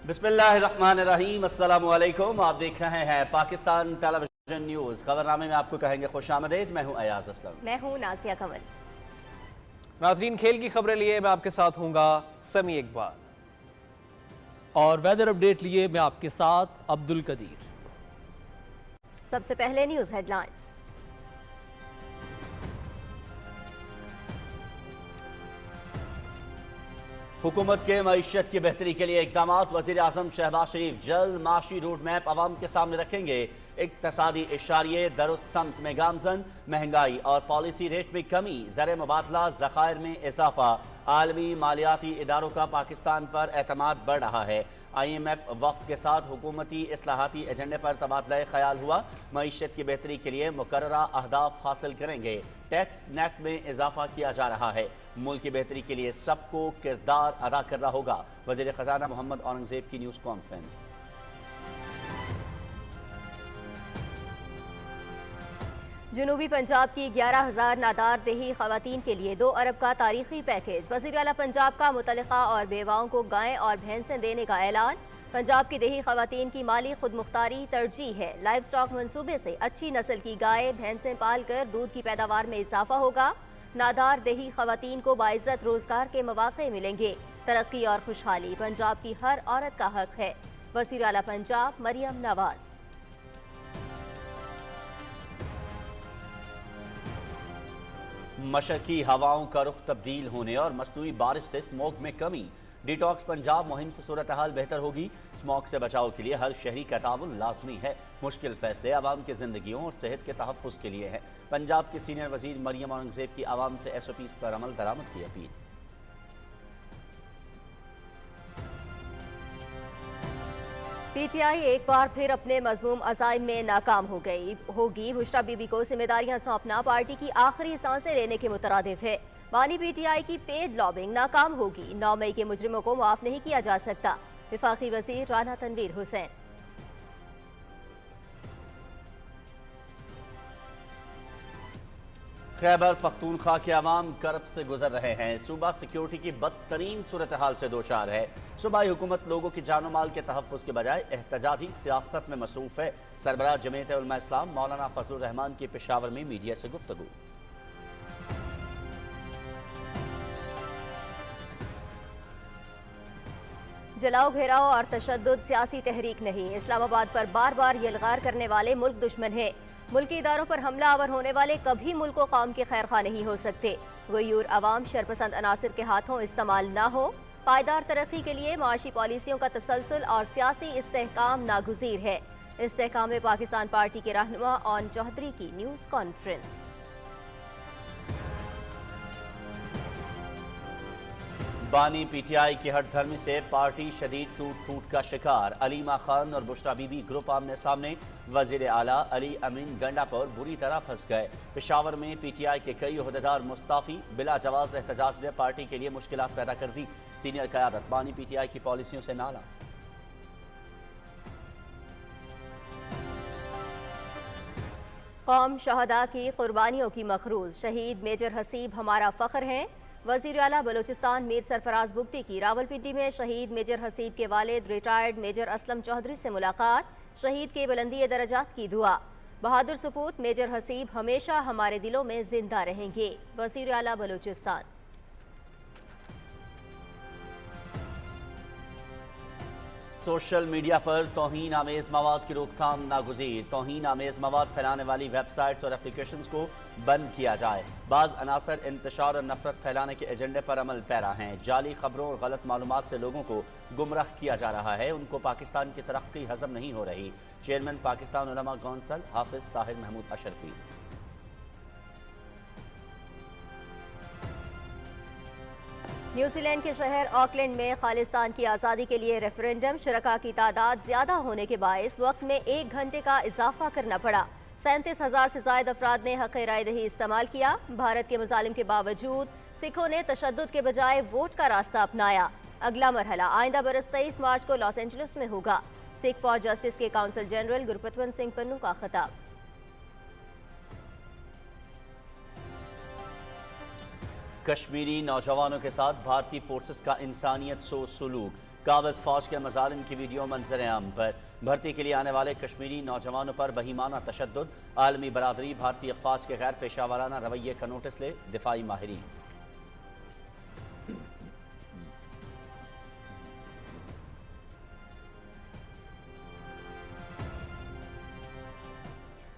बिस्मिल्लाहिर्रहमानिर्रहीम, अस्सलामु अलैकुम। आप देख रहे हैं पाकिस्तान टेलीविजन न्यूज़। खबरनामे में आपको कहेंगे खुशामदीद। मैं हूं अयाज असलम। मैं हूं नाज़िया कमल। नाज़रीन, खेल की खबरें लिए मैं आपके साथ हूँगा समी इकबाल, और वेदर अपडेट लिए मैं आपके साथ अब्दुल कदीर। सबसे पहले न्यूज़ हेडलाइंस। हुकूमत के मईशत की बेहतरी के लिए इक़दामात। वज़ीर आज़म शहबाज शरीफ जल्द माशी रोड मैप अवाम के सामने रखेंगे। इक़्तिसादी इशारिये दरुस्त में गामजन, महंगाई और पॉलिसी रेट में कमी, ज़र मुबादला ज़खायर में इजाफा, आलमी मालियाती इदारों का पाकिस्तान पर एतमाद बढ़ रहा है। IMF वफ्द के साथ हुकूमती इस्लाहाती एजेंडे पर तबादला ख्याल हुआ। मईशत की बेहतरी के लिए मुकर्ररा अहदाफ हासिल करेंगे। टैक्स नेट में इजाफा किया जा रहा है। मुल्क की बेहतरी के लिए सबको किरदार अदा करना होगा। वज़ीर ख़ज़ाना मोहम्मद औरंगज़ेब की न्यूज़ कॉन्फ्रेंस। जनूबी पंजाब की 11,000 नादार देही ख़वातीन के लिए 2 अरब का तारीखी पैकेज। वज़ीर आला पंजाब का मुतल्लिका और बेवाओं को गायें और भैंसें देने का ऐलान। पंजाब की देही ख़वातीन की माली खुद मुख्तारी तरजीह है। लाइव स्टॉक मनसूबे से अच्छी नस्ल की गायें भैंसें पाल कर दूध की पैदावार में इजाफा होगा। नादार देही ख़वातीन को बाइज़्ज़त रोज़गार के मौक़े मिलेंगे। तरक्की और खुशहाली पंजाब की हर औरत का हक है। वज़ीर आला पंजाब मरियम नवाज। मशरकी हवाओं का रुख तब्दील होने और मसनूई बारिश से स्मॉग में कमी। डिटॉक्स पंजाब मुहिम से सूरत हाल बेहतर होगी। स्मॉग से बचाव के लिए हर शहरी का ताउन लाजमी है। मुश्किल फैसले आवाम की जिंदगियों और सेहत के तहफ़्फ़ुज़ के लिए है। पंजाब की सीनियर वजीर मरियम औरंगज़ेब की आवाम से SOPs पर अमल दरामद की अपील। PTI एक बार फिर अपने मज़मूम अज़ाइम में नाकाम होगी। बुशरा बीबी को जिम्मेदारियां सौंपना पार्टी की आखिरी सांसें लेने के मुतरादिफ है। बानी PTI की पेड लॉबिंग नाकाम होगी। 9 मई के मुजरिमों को माफ नहीं किया जा सकता। वफाकी वज़ीर राना तनवीर हुसैन। खैबर पख्तूनख्वा के अवाम कर्ब से गुजर रहे हैं। सूबा सिक्योरिटी की बदतरीन सूरत हाल से दो चार है। सूबाई हुकूमत लोगों की जान माल के तहफ़्फ़ुज़ के बजाय एहतजाजी सियासत में मसरूफ़ है। सरबराह जमीयत उलमा इस्लाम मौलाना फजलुर रहमान की पेशावर में मीडिया से गुफ्तगू। जलाओ घेराव और तशद्दुद सियासी तहरीक नहीं। इस्लामाबाद पर बार बार यलगार करने वाले मुल्क दुश्मन है। मुल्की इदारों पर हमला आवर होने वाले कभी मुल्क व कौम के खैर खा नहीं हो सकते। गयूर अवाम शरपसंद अनासिर के हाथों इस्तेमाल न हो। पायदार तरक्की के लिए माशी पॉलिसियों का तसलसल और सियासी इस्तेहकाम नागुज़ीर है। इस्तेहकाम पाकिस्तान पार्टी के रहनुमा ओन चौधरी की न्यूज़ कॉन्फ्रेंस। बानी PTI की हठधर्मी से पार्टी शदीद टूट फूट का शिकार। अलीमा खान और बुशरा बीबी ग्रुप आमने सामने। वजीर आला अली अमीन गंडा पर बुरी तरह फंस गए। पेशावर में PTI के कई ओहदेदार मुस्ताफी। बिला जवाज एहतजाज ने पार्टी के लिए मुश्किलात पैदा कर दी। सीनियर क़यादत बानी PTI की पॉलिसियों से नाला। कौम शहदा की कुर्बानियों की मखरूज। शहीद मेजर हसीब हमारा फ़ख्र हैं। वज़ीर आला बलूचिस्तान मीर सरफराज बुगटी की रावलपिंडी में शहीद मेजर हसीब के वालिद रिटायर्ड मेजर असलम चौधरी से मुलाकात। शहीद के बुलंदी दरजात की दुआ। बहादुर सपूत मेजर हसीब हमेशा हमारे दिलों में जिंदा रहेंगे। वज़ीर आला बलूचिस्तान। सोशल मीडिया पर तौहीन आमेज़ मवाद की रोकथाम नागुज़ीर। तौहीन आमेज़ मवाद फैलाने वाली वेबसाइट्स और एप्लीकेशंस को बंद किया जाए। बाज़ अनासर इंतशार और नफरत फैलाने के एजेंडे पर अमल पैरा हैं। जाली खबरों और गलत मालूमात से लोगों को गुमराह किया जा रहा है। उनको पाकिस्तान की तरक्की हजम नहीं हो रही। चेयरमैन पाकिस्तान उलमा कौंसिल हाफिज ताहिर महमूद अशरफी। न्यूजीलैंड के शहर ऑकलैंड में खालिस्तान की आज़ादी के लिए रेफरेंडम। शुरका की तादाद ज्यादा होने के बायस वक्त में 1 घंटे का इजाफा करना पड़ा। 37,000 से ज्यादा अफराद ने हक़ राय दही इस्तेमाल किया। भारत के मज़ालिम के बावजूद सिखों ने तशद्दुद के बजाय वोट का रास्ता अपनाया। अगला मरहला आइंदा बरस 23 मार्च को लॉस एंजलिस में होगा। सिख फॉर जस्टिस के काउंसिल जनरल गुरपतवंत सिंह पन्नू का खिताब। कश्मीरी नौजवानों के साथ भारतीय फोर्सेस का इंसानियत सो सलूक। قابض فوج کے مظالم کی ویڈیو منظر عام پر، بھرتی کے لیے آنے والے کشمیری نوجوانوں پر بہیمانہ تشدد، عالمی برادری بھارتی افواج کے غیر پیشہ ورانہ رویے کا نوٹس لے، دفاعی ماہرین۔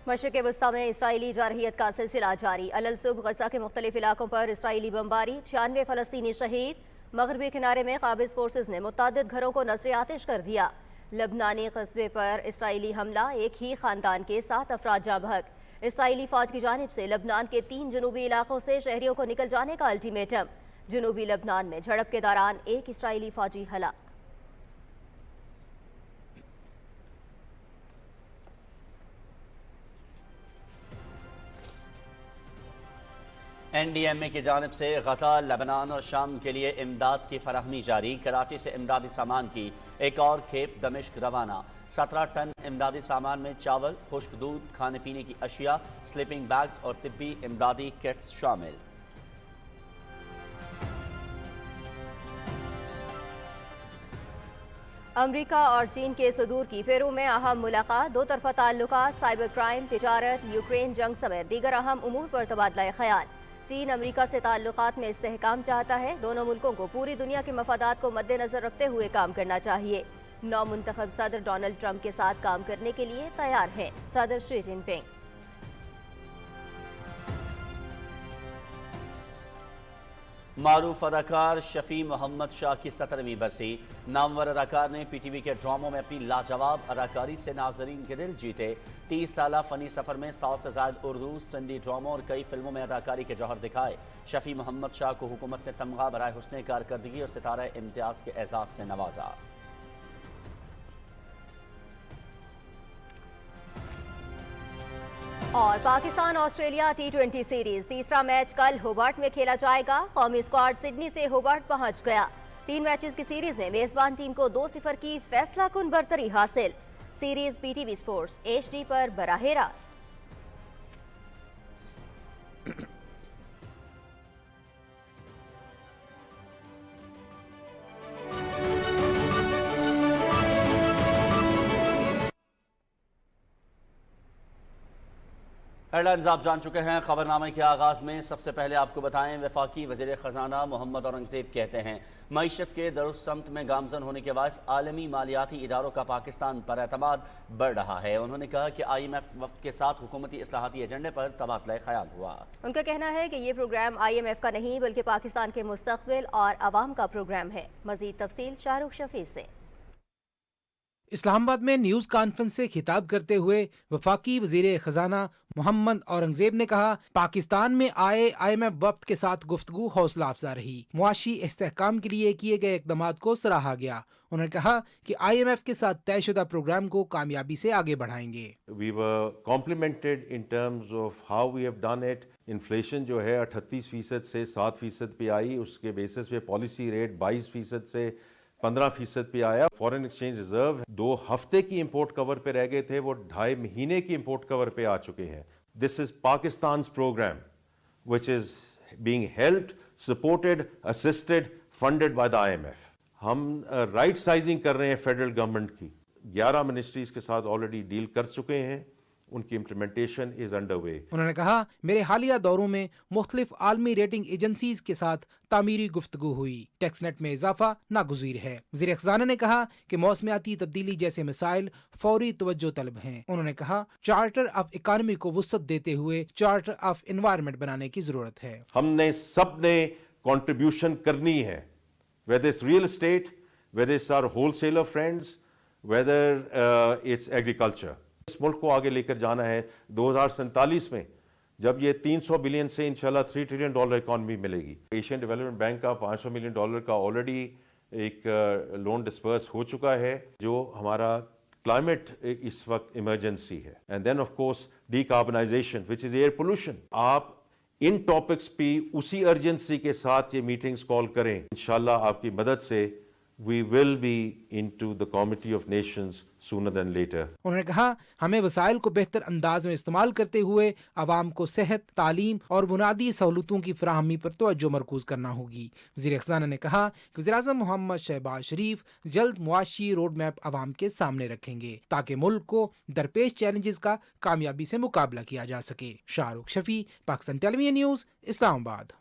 مشرق وسطی میں اسرائیلی جارحیت کا سلسلہ جاری، الصبح غزہ کے مختلف علاقوں پر اسرائیلی بمباری، 96 فلسطینی شہید۔ مغربی کنارے میں قابض فورسز نے متعدد گھروں کو نذر آتش کر دیا۔ لبنانی قصبے پر اسرائیلی حملہ، ایک ہی خاندان کے 7 افراد جاں بحق۔ اسرائیلی فوج کی جانب سے لبنان کے 3 جنوبی علاقوں سے شہریوں کو نکل جانے کا الٹیمیٹم۔ جنوبی لبنان میں جھڑپ کے دوران ایک اسرائیلی فوجی ہلاک۔ این ڈی ایم اے کی جانب سے غزہ، لبنان اور شام کے لیے امداد کی فراہمی جاری، کراچی سے امدادی سامان کی ایک اور کھیپ دمشق روانہ، 17 ٹن امدادی سامان میں چاول، خشک دودھ، کھانے پینے کی اشیاء، سلیپنگ بیگز اور طبی امدادی کٹس شامل۔ امریکہ اور چین کے صدور کی پیرو میں اہم ملاقات، دو طرفہ تعلقات، سائبر کرائم، تجارت، یوکرین جنگ سمیت دیگر اہم امور پر تبادلہ خیال۔ چین امریکہ سے تعلقات میں استحکام چاہتا ہے، دونوں ملکوں کو پوری دنیا کے مفادات کو مد نظر رکھتے ہوئے کام کرنا چاہیے۔ نو منتخب صدر ڈونلڈ ٹرمپ کے ساتھ کام کرنے کے لیے تیار ہیں صدر شی جن پنگ۔ معروف اداکار شفیع محمد شاہ کی 17ویں برسی، نامور اداکار نے پی ٹی وی کے ڈراموں میں اپنی لاجواب اداکاری سے ناظرین کے دل جیتے۔ 30 سالہ فنی سفر میں 100 سے زائد اردو، سندھی ڈراموں اور کئی فلموں میں اداکاری کے جوہر دکھائے۔ شفیع محمد شاہ کو حکومت نے تمغہ برائے حسن کارکردگی اور ستارہ امتیاز کے اعزاز سے نوازا۔ اور پاکستان آسٹریلیا T20 سیریز تیسرا میچ کل ہوبارٹ میں کھیلا جائے گا۔ قومی اسکواڈ سڈنی سے ہوبارٹ پہنچ گیا۔ 3 میچز کی سیریز میں میزبان ٹیم کو 2-0 کی فیصلہ کن برتری حاصل۔ Series P T V sports HD پر براہ راست۔ ہیڈ لائنز آپ جان چکے ہیں۔ خبرنامے کے آغاز میں سب سے پہلے آپ کو بتائیں، وفاقی وزیر خزانہ محمد اورنگزیب کہتے ہیں معیشت کے درست سمت میں گامزن ہونے کے باعث عالمی مالیاتی اداروں کا پاکستان پر اعتماد بڑھ رہا ہے۔ انہوں نے کہا کہ IMF وفد کے ساتھ حکومتی اصلاحاتی ایجنڈے پر تبادلہ خیال ہوا۔ ان کا کہنا ہے کہ یہ پروگرام IMF کا نہیں بلکہ پاکستان کے مستقبل اور عوام کا پروگرام ہے۔ مزید تفصیل شاہ رخ شفیع سے۔ اسلام آباد میں نیوز کانفرنس سے خطاب کرتے ہوئے وفاقی وزیر خزانہ محمد اورنگزیب نے کہا پاکستان میں آئے IMF وفد کے ساتھ گفتگو حوصلہ افزا رہی، معاشی استحکام کے لیے کیے گئے اقدامات کو سراہا گیا۔ انہوں نے کہا کہ IMF کے ساتھ طے شدہ پروگرام کو کامیابی سے آگے بڑھائیں گے۔ We were complimented in terms of how we have done it. Inflation جو ہے 38% سے 7% پہ آئی، اس کے بیسس پہ پالیسی ریٹ 22% سے 15% پہ آیا۔ فورن ایکسچینج ریزرو 2 ہفتے کی امپورٹ کور پہ رہ گئے تھے، وہ 2.5 مہینے کی امپورٹ کور پہ آ چکے ہیں۔ دس از پاکستان's program which is being helped, supported, assisted, funded by the IMF. ہم رائٹ سائزنگ کر رہے ہیں فیڈرل گورنمنٹ کی، 11 منسٹریز کے ساتھ آلریڈی ڈیل کر چکے ہیں، ان کی امپلیمنٹیشن از انڈر وے۔ انہوں نے کہا میرے حالیہ دوروں میں مختلف عالمی ریٹنگ ایجنسیز کے ساتھ تعمیری گفتگو ہوئی، ٹیکس نیٹ میں اضافہ ناگزیر ہے۔ وزیر خزانہ نے کہا کہ موسمیاتی تبدیلی جیسے مسائل فوری توجہ طلب ہیں۔ انہوں نے کہا چارٹر آف اکانومی کو وسعت دیتے ہوئے چارٹر آف انوائرمنٹ بنانے کی ضرورت ہے۔ ہم نے سب نے کنٹریبیوشن کرنی ہے، whether it's real estate, whether it's our wholesaler friends, whether it's agriculture. اس ملک کو آگے لے کر جانا ہے۔ 2047 میں جب یہ 300 بلین سے انشاءاللہ $3 ٹریلین اکانومی ملے گی۔ ایشین ڈیولپمنٹ بینک کا $500 ملین کا آلریڈی ایک لون ڈسپرس ہو چکا ہے، جو ہمارا کلائمیٹ اس وقت ایمرجنسی ہے۔ And then of course decarbonisation which is air pollution. آپ ان ٹاپکس پہ اسی ارجنسی کے ساتھ یہ میٹنگز کال کریں، انشاءاللہ آپ کی مدد سے we will be into the Committee of Nations sooner than later. उन्होंने कहा हमें वसाइल को बेहतर अंदाज में इस्तेमाल करते हुए आवाम को सेहत, तालीम और बुनियादी सहूलतों की फराहमी पर तवज्जो मरकूज करना होगी। वज़ीर ख़ज़ाना ने कहा कि वज़ीर-ए-आज़म मोहम्मद शहबाज शरीफ जल्द मुआशी रोड मैप आवाम के सामने रखेंगे ताकि मुल्क को दरपेश चैलेंजेस का कामयाबी से मुकाबला किया जा सके। Shahrukh Shafi, Pakistan television news, Islamabad.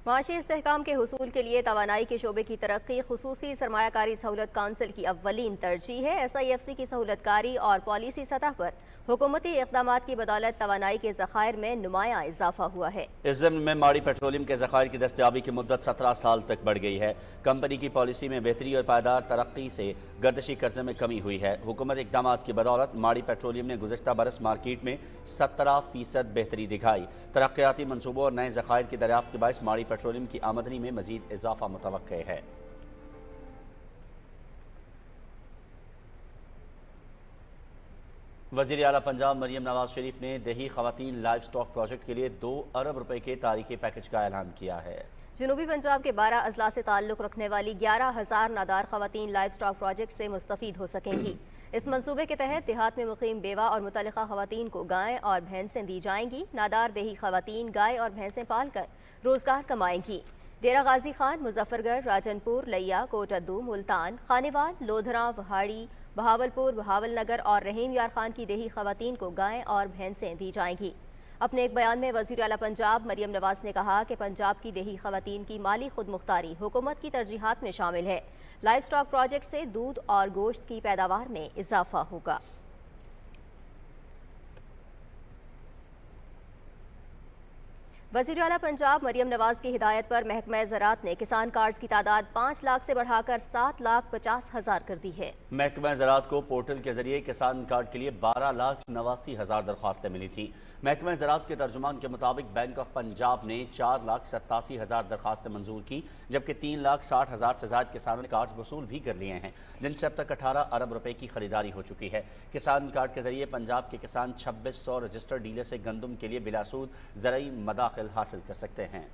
माशी इस्तेहकाम के हुसूल के लिए तवानाई के शोबे की तरक्की खुसूसी सरमायाकारी सहूलत काउंसिल की अव्वलीन तरजीह है। SIFC की सहूलतकारी और पॉलिसी सतह पर हुकूमती इक़दामात की बदौलत तवानाई के ज़खायर में नुमाया इजाफा हुआ है। इस ज़िम्न में माड़ी पेट्रोलियम के ज़खायर की दस्तयाबी की मुद्दत 17 साल तक बढ़ गई है। कंपनी की पॉलिसी में बेहतरी और पायदार तरक्की से गर्दशी कर्जे में कमी हुई है। हुकूमत इक़दामात की बदौलत माड़ी पेट्रोलियम ने गुज़श्ता बरस मार्केट में 17% बेहतरी दिखाई। तरक्याती मनसूबों और नए ज़खायर की दरियाफ्त के बायस माड़ी पेट्रोलियम की आमदनी में मज़ीद इजाफा मुतवक्के है। वज़ीर आला पंजाब मरियम नवाज शरीफ ने देही ख़वातीन लाइव स्टॉक प्रोजेक्ट के लिए 2 अरब रुपए के तारीखी पैकेज का ऐलान किया है। जनूबी पंजाब के 12 अजला से ताल्लुक़ रखने वाली 11,000 नादार ख़वातीन लाइव स्टॉक प्रोजेक्ट से मुस्तफ़ीद हो सकेंगी। इस मंसूबे के तहत देहात में मुक़ीम बेवा और मुतल्लिक़ा ख़वातीन को गायें और भैंसें दी जाएंगी। नादार देही ख़वातीन गाय और भैंसें पाल कर रोज़गार कमाएंगी। डेरा गाजी खान, मुजफ्फरगढ़, राजनपुर, लैया, कोटद्दू, मुल्तान, खानेवाल, लोधरा, वहाड़ी, बहावलपुर, बहावलनगर और रहीम यार खान की देही ख़वातीन को गायें और भैंसें दी जाएंगी। अपने एक बयान में वज़ीर आला पंजाब मरियम नवाज ने कहा कि पंजाब की देही ख़वातीन की माली खुद मुख्तारी हुकूमत की तरजीहात में शामिल है। लाइव स्टॉक प्रोजेक्ट से दूध और गोश्त की पैदावार में इजाफा होगा। वज़ीर आला पंजाब मरियम नवाज की हिदायत पर महकमा ज़राअत ने किसान कार्ड्स की तादाद 5 लाख से बढ़ाकर 7,50,000 कर दी है। महकमा ज़राअत को पोर्टल के जरिए किसान कार्ड के लिए 12,89,000 दरख्वास्तें मिली थी। महकमा ज़राअत के तर्जुमान के मुताबिक बैंक ऑफ पंजाब ने 4,87,000 दरख्वास्तें मंजूर की, जबकि 3,60,000 से ज़ायद किसानों ने कार्ड वसूल भी कर लिए हैं, जिनसे अब तक 18 अरब रुपए की खरीदारी हो चुकी है। किसान कार्ड के जरिए पंजाब के किसान 2600 रजिस्टर्ड डीलर से गंदम के लिए बिलासूद ज़रई मदाखिल हासिल कर सकते हैं।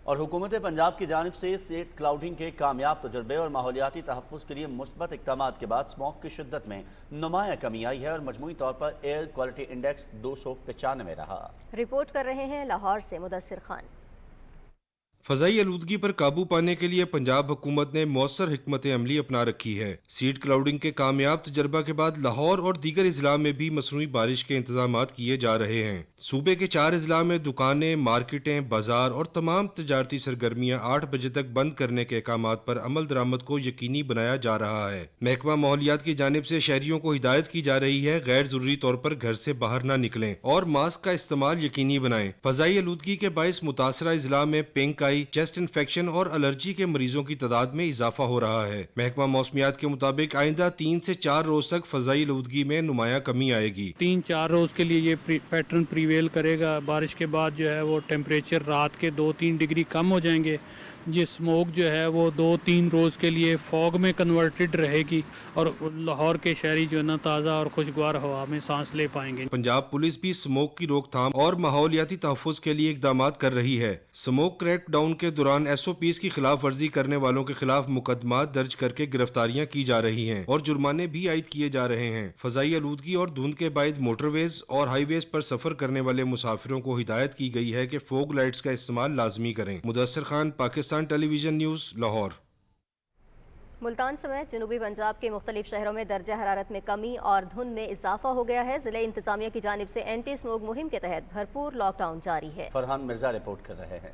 और हुकूमत पंजाब की जानिब से स्टेट क्लाउडिंग के कामयाब तजुर्बे और माहौलियाती तहफ़्फ़ुज़ के लिए मुस्बत इक़दामात के बाद स्मॉग की शिद्दत में नुमाया कमी आई है और मजमूई तौर पर एयर क्वालिटी इंडेक्स 295 रहा। रिपोर्ट कर रहे हैं लाहौर से मुदस्सिर खान। फ़ज़ाई आलूदगी पर काबू पाने के लिए पंजाब हुकूमत ने मौसर हिकमत अमली अपना रखी है। सीड क्लाउडिंग के कामयाब तजर्बा के बाद लाहौर और दीगर अजला में भी मसनूई बारिश के इंतजाम किए जा रहे हैं। सूबे के 4 अजला में दुकानें, मार्केटें, बाजार और तमाम तजारती सरगर्मियाँ 8 बजे तक बंद करने के अहकामात पर अमल दरामद को यकीनी बनाया जा रहा है। महकमा माहौलियात की जानिब से शहरियों को हिदायत की जा रही है गैर जरूरी तौर पर घर से बाहर न निकलें और मास्क का इस्तेमाल यकीनी बनाएं। फ़ज़ाई आलूदगी के बायस मुतासरा अजला में पिंक आई, चेस्ट इन्फेक्शन और एलर्जी के मरीजों की तादाद में इजाफा हो रहा है। महकमा मौसमियात के मुताबिक आइंदा 3 से 4 रोज तक फ़ज़ाई आलूदगी में नुमाया कमी आएगी। 3-4 रोज के लिए ये पैटर्न प्रीवेल करेगा। बारिश के बाद जो है वो टेम्परेचर रात के 2-3 डिग्री कम हो जाएंगे। ये स्मोक जो है वो 2-3 रोज़ के लिए फॉग में कन्वर्टेड रहेगी और लाहौर के शहरी जो है ना ताज़ा और खुशगवार हवा में सांस ले पाएंगे। पंजाब पुलिस भी स्मोक की रोकथाम और माहौलियाती तहफ़्फ़ुज़ के लिए इक़दाम कर रही है। स्मोक क्रैक डाउन के दौरान SOPs की खिलाफ वर्जी करने वालों के खिलाफ मुकदमा दर्ज करके गिरफ्तारियां की जा रही हैं और जुर्माने भी आयद किए जा रहे हैं। फ़ज़ाई आलूदगी और धुंध के बाद मोटरवेज और हाईवेज पर सफर करने वाले मुसाफिरों को हिदायत की गई है कि फोग लाइट्स का इस्तेमाल लाजमी करें। Mudassir Khan, Pakistan television news, Lahore. मुल्तान समेत जनूबी पंजाब के मुख्तलिफ शहरों में दर्जा हरारत में कमी और धुंध में इजाफा हो गया है। जिले इंतजामिया की जानिब से एंटी स्मोक मुहिम के तहत भरपूर लॉकडाउन जारी है। फरहान मिर्जा रिपोर्ट कर रहे हैं।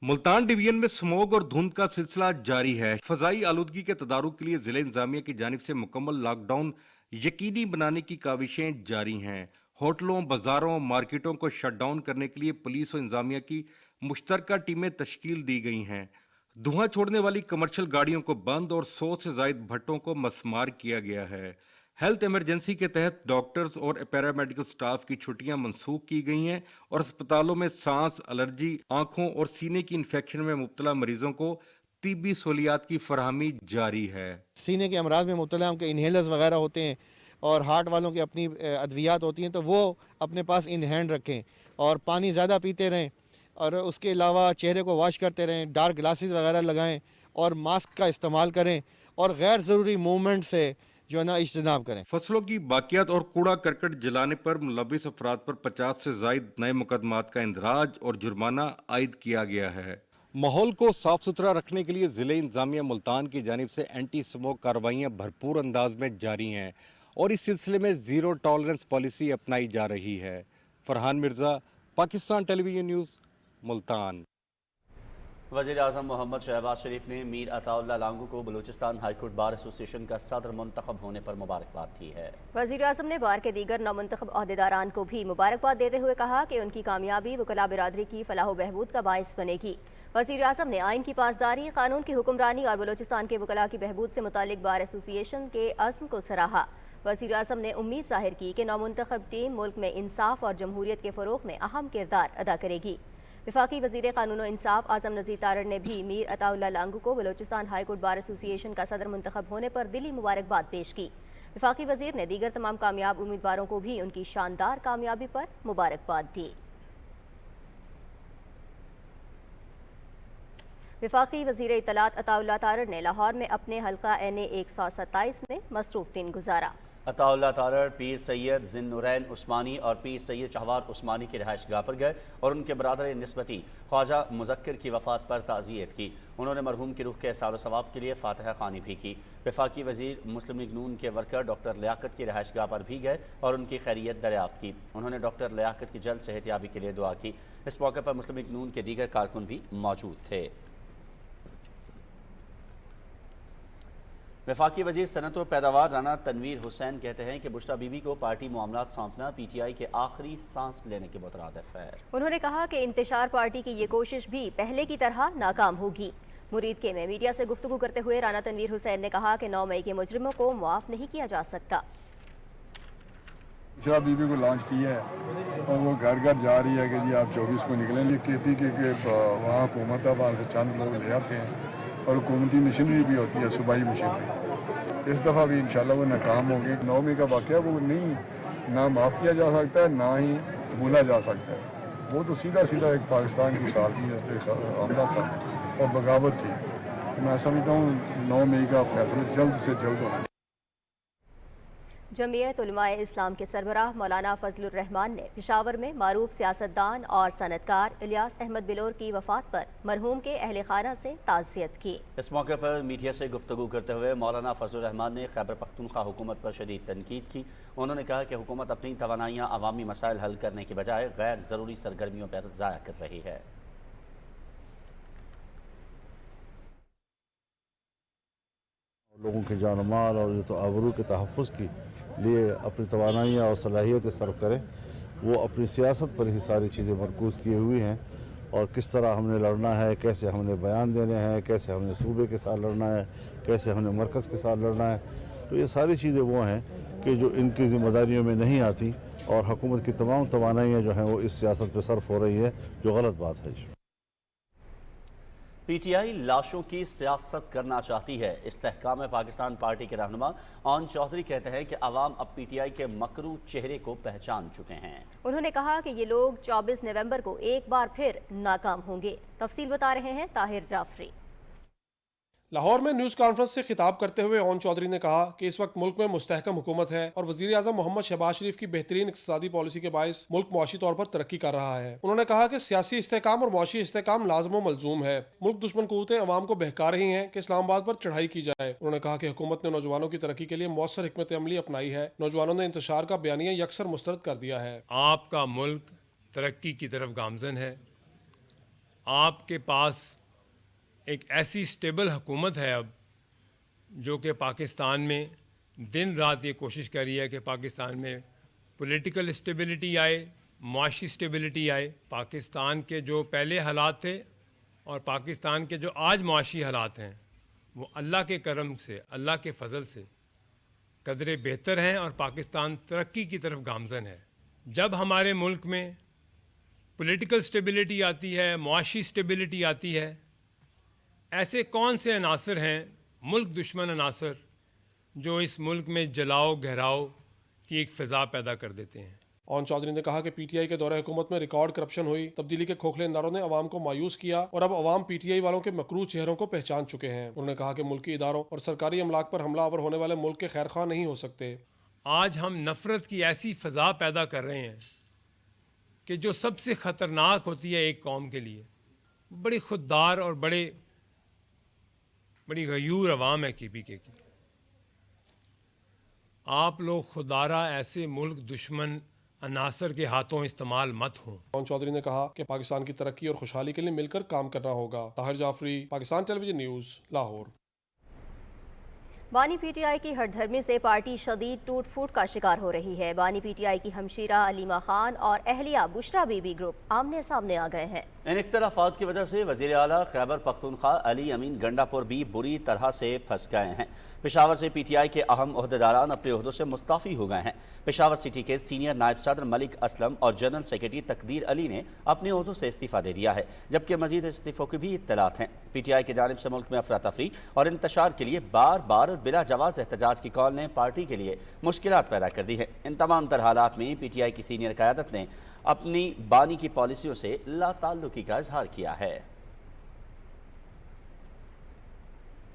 मुल्तान डिवीजन में स्मोक और धुंध का सिलसिला जारी है। फजाई आलूदगी के तदारुक के लिए जिले इंतजामिया की जानिब से मुकम्मल लॉकडाउन यकीनी बनाने की काविशें जारी हैं। होटलों, बाजारों, मार्केटों को शट डाउन करने के लिए पुलिस और इंतजामिया की मुश्तरका टीमें तश्कील दी गई हैं। धुआं छोड़ने वाली कमर्शियल गाड़ियों को बंद और 100 से ज्यादा भट्टों को मस्मार किया गया है। हेल्थ इमरजेंसी के तहत डॉक्टर्स और पैरामेडिकल स्टाफ की छुट्टियां मंसूख की गई हैं और अस्पतालों में सांस, एलर्जी, आंखों और सीने की इन्फेक्शन में मुब्तला मरीजों को तिब्बी सहूलियात की फरहमी जारी है। सीने के अमराज में मुब्तला उनके इनहेलर्स वगैरह होते हैं और हार्ट वालों की अपनी अद्वियात होती हैं, तो वो अपने पास इन हैंड रखें और पानी ज़्यादा पीते रहें اور اس کے علاوہ چہرے کو واش کرتے رہیں, ڈارک گلاسز وغیرہ لگائیں اور ماسک کا استعمال کریں اور غیر ضروری موومنٹ سے جو ہے نا اجتناب کریں. فصلوں کی باقیات اور کوڑا کرکٹ جلانے پر ملوث افراد پر 50 سے زائد نئے مقدمات کا اندراج اور جرمانہ عائد کیا گیا ہے. ماحول کو صاف ستھرا رکھنے کے لیے ضلع انتظامیہ ملتان کی جانب سے اینٹی اسموک کارروائیاں بھرپور انداز میں جاری ہیں اور اس سلسلے میں زیرو ٹالرنس پالیسی اپنائی جا رہی ہے. فرحان مرزا, پاکستان ٹیلی ویژن نیوز, ملتان. وزیر اعظم محمد شہباز شریف نے میر عطا اللہ لانگو کو بلوچستان ہائی کورٹ بار ایسوسی ایشن کا صدر منتخب ہونے پر مبارکباد دی ہے. وزیر اعظم نے بار کے دیگر نومنتخب عہدیداران کو بھی مبارکباد دیتے ہوئے کہا کہ ان کی کامیابی وکلاء برادری کی فلاح و بہبود کا باعث بنے گی. وزیر اعظم نے آئین کی پاسداری, قانون کی حکمرانی اور بلوچستان کے وکلاء کی بہبود سے متعلق بار ایسوسی ایشن کے عزم کو سراہا. وزیر اعظم نے امید ظاہر کی کہ نومنتخب ٹیم ملک میں انصاف اور جمہوریت کے فروغ میں اہم کردار ادا کرے گی. وفاقی وزیر قانون و انصاف اعظم نذیر تارڑ نے بھی میر عطا اللہ لانگو کو بلوچستان ہائی کورٹ بار ایسوسی ایشن کا صدر منتخب ہونے پر دلی مبارکباد پیش کی. وفاقی وزیر نے دیگر تمام کامیاب امیدواروں کو بھی ان کی شاندار کامیابی پر مبارکباد دی. وفاقی وزیر اطلاعات عطا اللہ تارڑ نے لاہور میں اپنے حلقہ NA 127 میں مصروف دن گزارا. عطا اللہ تارڑ پیر سید ذی النورین عثمانی اور پیر سید شہوار عثمانی کی رہائش گاہ پر گئے اور ان کے برادر نسبتی خواجہ مذکر کی وفات پر تعزیت کی. انہوں نے مرحوم کی روح کے احسان و ثواب کے لیے فاتحہ خوانی بھی کی. وفاقی وزیر مسلم لیگ نون کے ورکر ڈاکٹر لیاقت کی رہائش گاہ پر بھی گئے اور ان کی خیریت دریافت کی. انہوں نے ڈاکٹر لیاقت کی جلد صحت یابی کے لیے دعا کی. اس موقع پر مسلم لیگ نون کے دیگر کارکن بھی موجود تھے. وفاقی وزیر صنعت و پیداوار رانا تنویر حسین کہتے ہیں کہ بشرا بی بی کو پارٹی معاملات سونپنا پی ٹی آئی کے آخری سانس لینے کے مترادف ہے. انہوں نے کہا کہ انتشار پارٹی کی یہ کوشش بھی پہلے کی طرح ناکام ہوگی. مرید کے میں میڈیا سے گفتگو کرتے ہوئے رانا تنویر حسین نے کہا کہ 9 مئی کے مجرموں کو معاف نہیں کیا جا سکتا. بشرا بی بی کو لانچ کیا ہے اور وہ گھر گھر جا رہی ہے کہ جی آپ 24 کو نکلیں. یہ کہتی کہ وہاں حکومت ہے, وہاں سے چند لوگ لے آتے ہیں اور حکومتی مشینری بھی ہوتی ہے, صوبائی مشینری. اس دفعہ بھی انشاءاللہ وہ ناکام ہوگی. 9 مئی کا واقعہ وہ نہیں نہ معاف کیا جا سکتا ہے نہ ہی بھولا جا سکتا ہے. وہ تو سیدھا ایک پاکستان کی سازش حملہ تھا اور بغاوت تھی. میں سمجھتا ہوں 9 مئی کا فیصلہ جلد سے جلد ہونا. جمعیت علماء اسلام کے سربراہ مولانا فضل الرحمان نے پشاور میں معروف سیاستدان اور صنعتکار الیاس احمد بلور کی وفات پر مرحوم کے اہل خانہ سے تعزیت کی. اس موقع پر میڈیا سے گفتگو کرتے ہوئے مولانا فضل الرحمان نے خیبر پختونخوا حکومت پر شدید تنقید کی. انہوں نے کہا کہ حکومت اپنی توانائیاں عوامی مسائل حل کرنے کی بجائے غیر ضروری سرگرمیوں پر ضائع کر رہی ہے. لوگوں کے جان و مال اور آبرو کے تحفظ کے لیے اپنی توانائیاں اور صلاحیتیں صرف کریں. وہ اپنی سیاست پر ہی ساری چیزیں مرکوز کیے ہوئی ہیں اور کس طرح ہم نے لڑنا ہے, کیسے ہم نے بیان دینے ہیں, کیسے ہم نے صوبے کے ساتھ لڑنا ہے, کیسے ہم نے مرکز کے ساتھ لڑنا ہے. تو یہ ساری چیزیں وہ ہیں کہ جو ان کی ذمہ داریوں میں نہیں آتی اور حکومت کی تمام توانائیاں جو ہیں وہ اس سیاست پہ صرف ہو رہی ہے, جو غلط بات ہے. پی ٹی آئی لاشوں کی سیاست کرنا چاہتی ہے. استحکام پاکستان پارٹی کے رہنما اون چودھری کہتے ہیں کہ عوام اب پی ٹی آئی کے مکروہ چہرے کو پہچان چکے ہیں. انہوں نے کہا کہ یہ لوگ 24 نومبر کو ایک بار پھر ناکام ہوں گے. تفصیل بتا رہے ہیں طاہر جعفری. لاہور میں نیوز کانفرنس سے خطاب کرتے ہوئے اون چودھری نے کہا کہ اس وقت ملک میں مستحکم حکومت ہے اور وزیر اعظم محمد شہباز شریف کی بہترین اقتصادی پالیسی کے باعث ملک معاشی طور پر ترقی کر رہا ہے. انہوں نے کہا کہ سیاسی استحکام اور معاشی استحکام لازم و ملزوم ہے. ملک دشمن قوتیں عوام کو بہکا رہی ہیں کہ اسلام آباد پر چڑھائی کی جائے. انہوں نے کہا کہ حکومت نے نوجوانوں کی ترقی کے لیے مؤثر حکمت عملی اپنائی ہے. نوجوانوں نے انتشار کا بیانیہ یکسر مسترد کر دیا ہے. آپ کا ملک ترقی کی طرف گامزن ہے. آپ کے پاس ایک ایسی سٹیبل حکومت ہے اب جو کہ پاکستان میں دن رات یہ کوشش کر رہی ہے کہ پاکستان میں پولیٹیکل اسٹیبلٹی آئے, معاشی اسٹیبلٹی آئے. پاکستان کے جو پہلے حالات تھے اور پاکستان کے جو آج معاشی حالات ہیں وہ اللہ کے کرم سے, اللہ کے فضل سے قدرے بہتر ہیں اور پاکستان ترقی کی طرف گامزن ہے. جب ہمارے ملک میں پولیٹیکل اسٹیبلٹی آتی ہے, معاشی اسٹیبلٹی آتی ہے, ایسے کون سے عناصر ہیں ملک دشمن عناصر جو اس ملک میں جلاؤ گہراؤ کی ایک فضا پیدا کر دیتے ہیں. ओन चौधरी ने कहा कि पीटीआई के दौरे हुकूमत में रिकॉर्ड करप्शन हुई, तब्दीली के खोखले नारों ने अवाम को मायूस किया और अब अवाम पीटीआई वालों के मकरूह चेहरों को पहचान चुके हैं। उन्होंने कहा कि मुल्की इदारों और सरकारी अमलाक पर हमलावर होने वाले मुल्क के खैरख्वाह नहीं हो सकते। आज हम नफरत की ऐसी फ़ज़ा पैदा कर रहे हैं कि जो सबसे ख़तरनाक होती है एक कौम के लिए, बड़ी खुददार और बड़ी गयूर अवाम है KPK की। आप लोग खुदारा ऐसे मुल्क दुश्मन अनासर के हाथों इस्तेमाल मत हों। ओन चौधरी ने कहा कि पाकिस्तान की तरक्की और खुशहाली के लिए मिलकर काम करना होगा। Tahir Jafri, Pakistan television news, Lahore. बानी पीटीआई की हठधर्मी से पार्टी शदीद टूट फूट का शिकार हो रही है। बानी पीटीआई की हमशीरा अलीमा खान और अहलिया बुशरा बीबी ग्रुप आमने सामने आ गए हैं। इन इख्तलाफात की वजह से वज़ीर आला खैबर पख्तूनख्वा अली अमीन गंडापुर भी बुरी तरह से फंस गए हैं। पेशावर से पीटीआई के अहम ओहदेदारान अपने ओहदों से मुस्ताफ़ी हो गए हैं। पेशावर सिटी के सीनियर नायब सदर मलिक असलम और जनरल सेक्रेटरी तकदीर अली ने अपने ओहदों से इस्तीफ़ा दे दिया है, जबकि मजीद इस्तीफ़ों की भी इत्तलात हैं। पीटीआई की जानिब से मुल्क में अफरा तफरी और इंतशार के लिए बार बार बिला जवाज़ एहतजाज की कॉल ने पार्टी के लिए मुश्किलात पैदा कर दी है। इन तमाम तर हालात में पीटीआई की सीनियर क़यादत ने अपनी बानी की पॉलिसियों से लाताल्लुकी का इजहार किया है।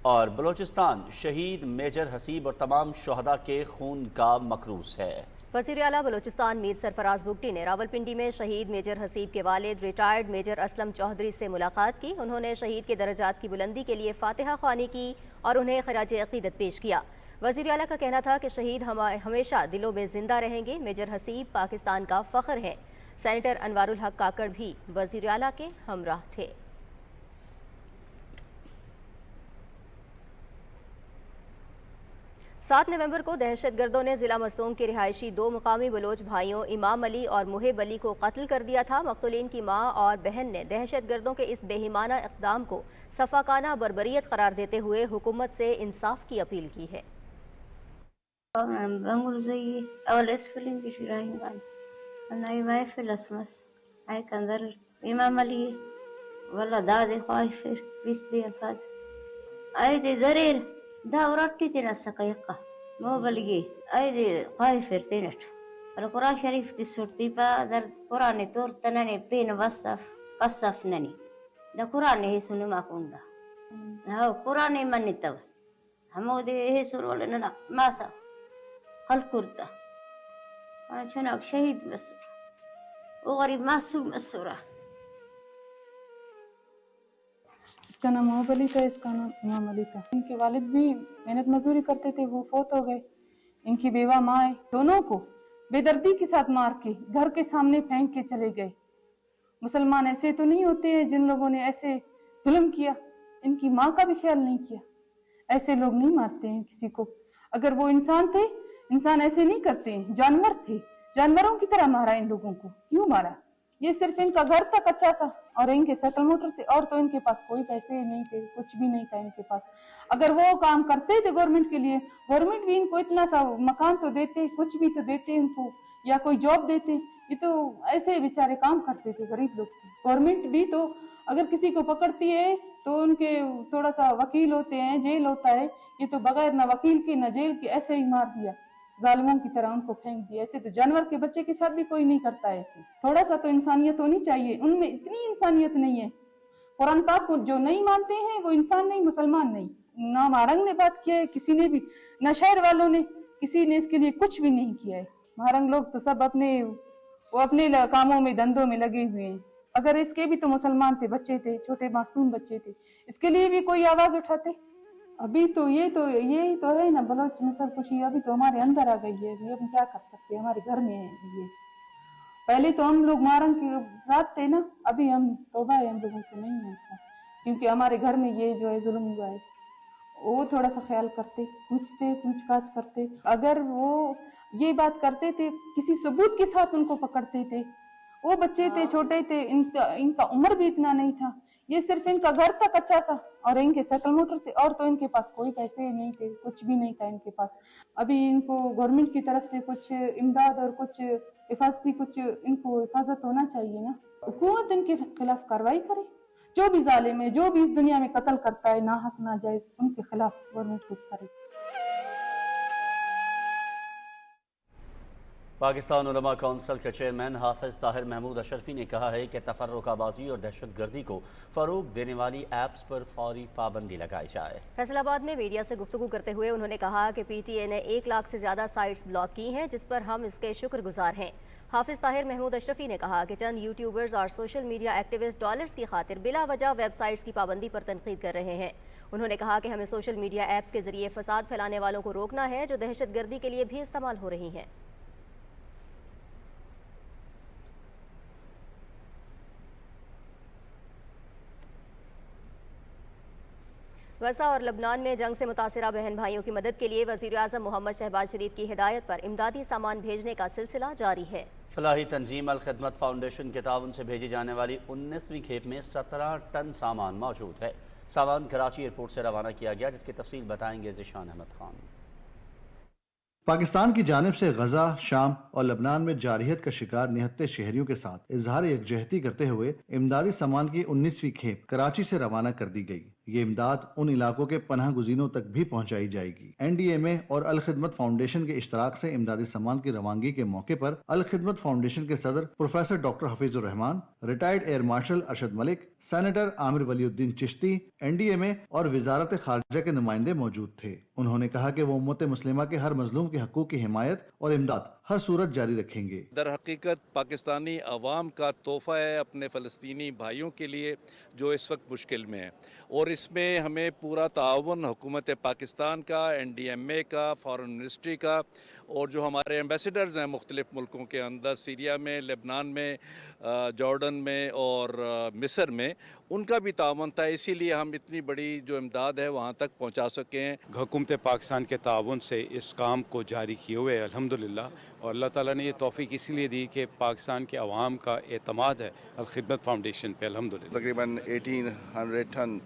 और बलोचिस्तान शहीद मेजर हसीब और तमाम शहदा के खून का मकरूस है। वज़ीर आला बलोचिस्तान मीर सरफराज बुगटी ने रावलपिंडी में शहीद मेजर हसीब के वालिद रिटायर्ड मेजर असलम चौधरी से मुलाकात की। उन्होंने शहीद के दर्जात की बुलंदी के लिए फातिहा ख्वानी की और उन्हें खराज अक़ीदत पेश किया। वज़ीर आला का कहना था कि शहीद हमेशा दिलों में जिंदा रहेंगे। मेजर हसीब पाकिस्तान का फ़ख्र है। सेनेटर अनवारुल हक काकड़ भी वज़ीर आला के हमराह थे। 7 नवंबर को दहशतगर्दों ने जिला मस्तूम के रिहायशी 2 मुकामी बलोच भाइयों इमाम अली और मुहिब अली को कत्ल कर दिया था। मक़तूलीन की मां और बहन ने दहशतगर्दों के इस बेईमाना इक़दाम को सफ़ाकाना बर्बरियत करार देते हुए हुकूमत से इंसाफ की अपील की है। داوراتي تنسقيقة مو بلقي أيدي قايفر تنت القرآن شريف تسورتي بدر قرآن تور تناني بين وصف قصفنني ده قرآن هي سنو ما كوندا هاو قرآن من التوس همودي هي سور ولا لا ما صف خل كرتا أنا شناك شهيد مسور وغريب معصوم مسورة इसका नाम मोहब अली था, इसका नाम इमाम अली था। इनके वालिद भी मेहनत मजदूरी करते थे, वो फौत हो गए। इनकी बेवा माँ दोनों को बेदर्दी के साथ मार के घर के सामने फेंक के चले गए। मुसलमान ऐसे तो नहीं होते हैं जिन लोगों ने ऐसे जुल्म किया, इनकी माँ का भी ख्याल नहीं किया। ऐसे लोग नहीं मारते हैं किसी को। अगर वो इंसान थे, इंसान ऐसे नहीं करते हैं। जानवर थे, जानवरों की तरह मारा इन लोगों को। क्यों मारा? ये सिर्फ इनका घर था कच्चा सा और इनके साइकिल मोटर थे, और तो इनके पास कोई पैसे नहीं थे, कुछ भी नहीं था इनके पास। अगर वो काम करते थे गवर्नमेंट के लिए, गवर्नमेंट भी इनको इतना सा मकान तो देते, कुछ भी तो देते इनको, या कोई जॉब देते। ये तो ऐसे बेचारे काम करते थे, गरीब लोग थे। गवर्नमेंट भी तो अगर किसी को पकड़ती है तो उनके थोड़ा सा वकील होते हैं, जेल होता है। ये तो बगैर न वकील के न जेल के ऐसे ही मार दिया, जालिमों की तरह उनको फेंक दिया। ऐसे तो जानवर के बच्चे के साथ भी कोई नहीं करता है। ऐसे थोड़ा सा तो इंसानियत होनी चाहिए, उनमें इतनी इंसानियत नहीं है। कुरान पाक को जो नहीं मानते हैं वो इंसान नहीं, मुसलमान नहीं। ना महारंग ने बात किया है किसी ने भी, ना शहर वालों ने, किसी ने इसके लिए कुछ भी नहीं किया है। महारंग लोग तो सब अपने कामों में धंधों में लगे हुए हैं। अगर इसके भी तो मुसलमान थे, बच्चे थे, छोटे मासूम बच्चे थे, इसके लिए भी कोई आवाज उठाते। अभी तो ये तो है ना बलोच नस्ल कुशी, अभी तो हमारे अंदर आ गई है। अभी हम क्या कर सकते हैं, हमारे घर में है ये। पहले तो हम लोग महारंग के साथ थे ना, अभी हम तौबा है, हम लोगों को नहीं है ऐसा, क्योंकि हमारे घर में ये जो है जुल्म हुआ है। वो थोड़ा सा ख्याल करते, पूछते, पूछताछ करते। अगर वो ये बात करते थे, किसी सबूत के साथ उनको पकड़ते थे। वो बच्चे थे, छोटे थे, इनका उम्र भी इतना नहीं था। ये सिर्फ इनका घर था कच्चा सा और इनके साइकिल मोटर थे, और तो इनके पास कोई पैसे नहीं थे, कुछ भी नहीं था इनके पास। अभी इनको गवर्नमेंट की तरफ से कुछ इमदाद और कुछ हिफाजती, कुछ इनको हिफाजत होना चाहिए ना। हुकूमत इनके खिलाफ कार्रवाई करे। जो भी जालिम है, जो भी इस दुनिया में कत्ल करता है ना हक ना जायज, उनके खिलाफ गवर्नमेंट कुछ करे। पाकिस्तान उलमा काउंसिल के चेयरमैन हाफिज ताहिर महमूद अशरफी ने कहा है कि तफर्रुकाबाजी और दहशत गर्दी को फ़रोग देने वाली ऐप्स पर फौरी पाबंदी लगाई जाए। फैसलाबाद में मीडिया से गुफ्तगू करते हुए उन्होंने कहा कि PTA ने 1 लाख से ज़्यादा साइट्स ब्लॉक की हैं, जिस पर हम इसके शुक्रगुजार हैं। हाफिज ताहिर महमूद अशरफी ने कहा कि चंद यूट्यूबर्स और सोशल मीडिया एक्टिविस्ट डॉलर्स की खातिर बिला वजह वेबसाइट्स की पाबंदी पर तनकीद कर रहे हैं। उन्होंने कहा कि हमें सोशल मीडिया ऐप्स के जरिए फसाद फैलाने वालों को रोकना है, जो दहशत गर्दी के लिए भी इस्तेमाल हो रही हैं। गजा और लबनान में जंग से मुतासरा बहन भाइयों की मदद के लिए वज़ीर आज़म मोहम्मद शहबाज शरीफ की हिदायत पर इमदादी सामान भेजने का सिलसिला जारी है। फलाही तंजीम अल खिदमत फाउंडेशन के ताउन से भेजी जाने वाली 19वीं खेप में 17 टन सामान मौजूद है। सामान कराची एयरपोर्ट से रवाना किया गया, जिसकी तफसील बताएंगे ज़िशान अहमद खान। पाकिस्तान की जानिब से गजा, शाम और लबनान में जारहियत का शिकार निहत्ते शहरियों के साथ इजहार यकजहती करते हुए इमदादी सामान की 19वीं खेप कराची से रवाना कर दी गई। ये इमदाद उन इलाकों के पनाह गुज़ीनों तक भी पहुंचाई जाएगी। NDMA और अल खिदमत फाउंडेशन के इश्तराक से इमदादी सामान की रवानगी के मौके पर अल खिदमत फाउंडेशन के सदर professor doctor Hafeezur Rahman, retired air marshal Arshad Malik, senator Aamir Waliuddin Chishti, NDMA और वजारत खारजा के नुमाइंदे मौजूद थे। उन्होंने कहा कि वो उम्मत मुस्लिमा के हर मजलूम के हकूक़ की हिमायत और इमदाद हर सूरत जारी रखेंगे। दर हकीकत पाकिस्तानी अवाम का तोहफा है अपने फ़लस्तीनी भाइयों के लिए जो इस वक्त मुश्किल में है, और इसमें हमें पूरा ताउन हुकूमत पाकिस्तान का, NDMA का, फॉरेन मिनिस्ट्री का और जो हमारे एम्बेसडर्स हैं मुख्तलिफ़ मुल्कों के अंदर, सीरिया में, लेबनान में, जॉर्डन में और मिस्र में, उनका भी ताउन था। इसीलिए हम इतनी बड़ी जो इमदाद है वहाँ तक पहुँचा सके हैं। हुकूमत पाकिस्तान के ताउन से इस काम को जारी किए हुए अल्हम्दुलिल्लाह, और अल्लाह ताला ने ये तौफीक इसीलिए दी कि पाकिस्तान के अवाम का एतमाद है अल खिदमत फाउंडेशन पे अल्हम्दुलिल्लाह। तकरीबन 1800 टन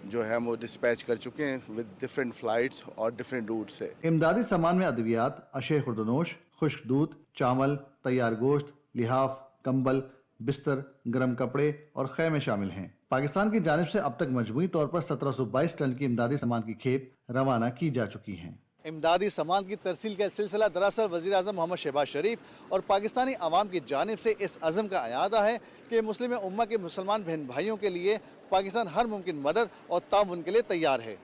जो है वो डिस्पैच कर चुके हैं विद डिफरेंट फ्लाइट्स और डिफरेंट रूट से। इमदादी सामान में अद्वियात, अशे खुर्दनोश, खुश्क दूध, चावल, तैयार गोश्त, लिहाफ, कंबल, बिस्तर, गर्म कपड़े और खैमे शामिल हैं। पाकिस्तान की जानिब से अब तक मजमूई तौर पर 1722 टन की इमदादी सामान की खेप रवाना की जा चुकी हैं। इमदादी सामान की तरसील का सिलसिला दरअसल वज़ीर आज़म मोहम्मद शहबाज शरीफ और पाकिस्तानी अवाम की जानिब से इस अज़म का अयादा है कि मुस्लिम उम्मा के मुसलमान बहन भाइयों के लिए पाकिस्तान हर मुमकिन मदद और ताउन के लिए तैयार है।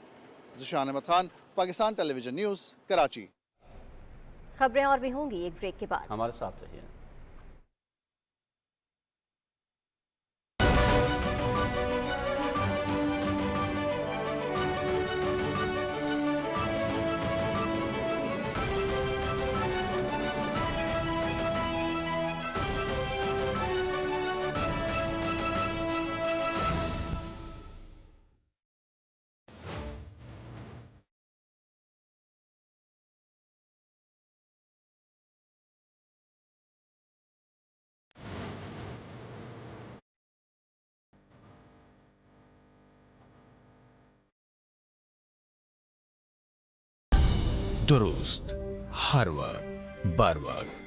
Zeeshan Ahmed Khan, Pakistan television news, Karachi. खबरें और भी होंगी एक ब्रेक के बाद, हमारे साथ रहिए। दुरुस्त हर वक्त बर वक्त।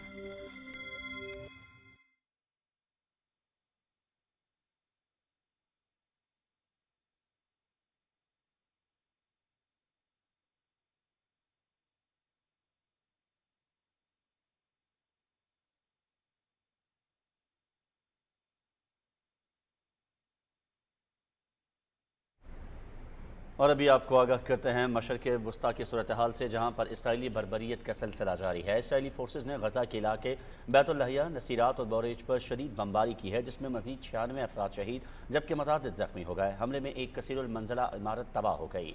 और अभी आपको आगाह करते हैं मशरक़ वस्ता की सूरत हाल से, जहाँ पर इसराइली बर्बरियत का सिलसिला जारी है। इसराइली फोर्सेज ने गजा के इलाके बैतुल लहिया, नसीरात और बोरेज पर शदीद बमबारी की है, जिसमें मजीद 96 अफराद शहीद जबकि मुतअद्दिद ज़ख्मी हो गए। हमले में एक कसीरुल मंजिला इमारत तबाह हो गई।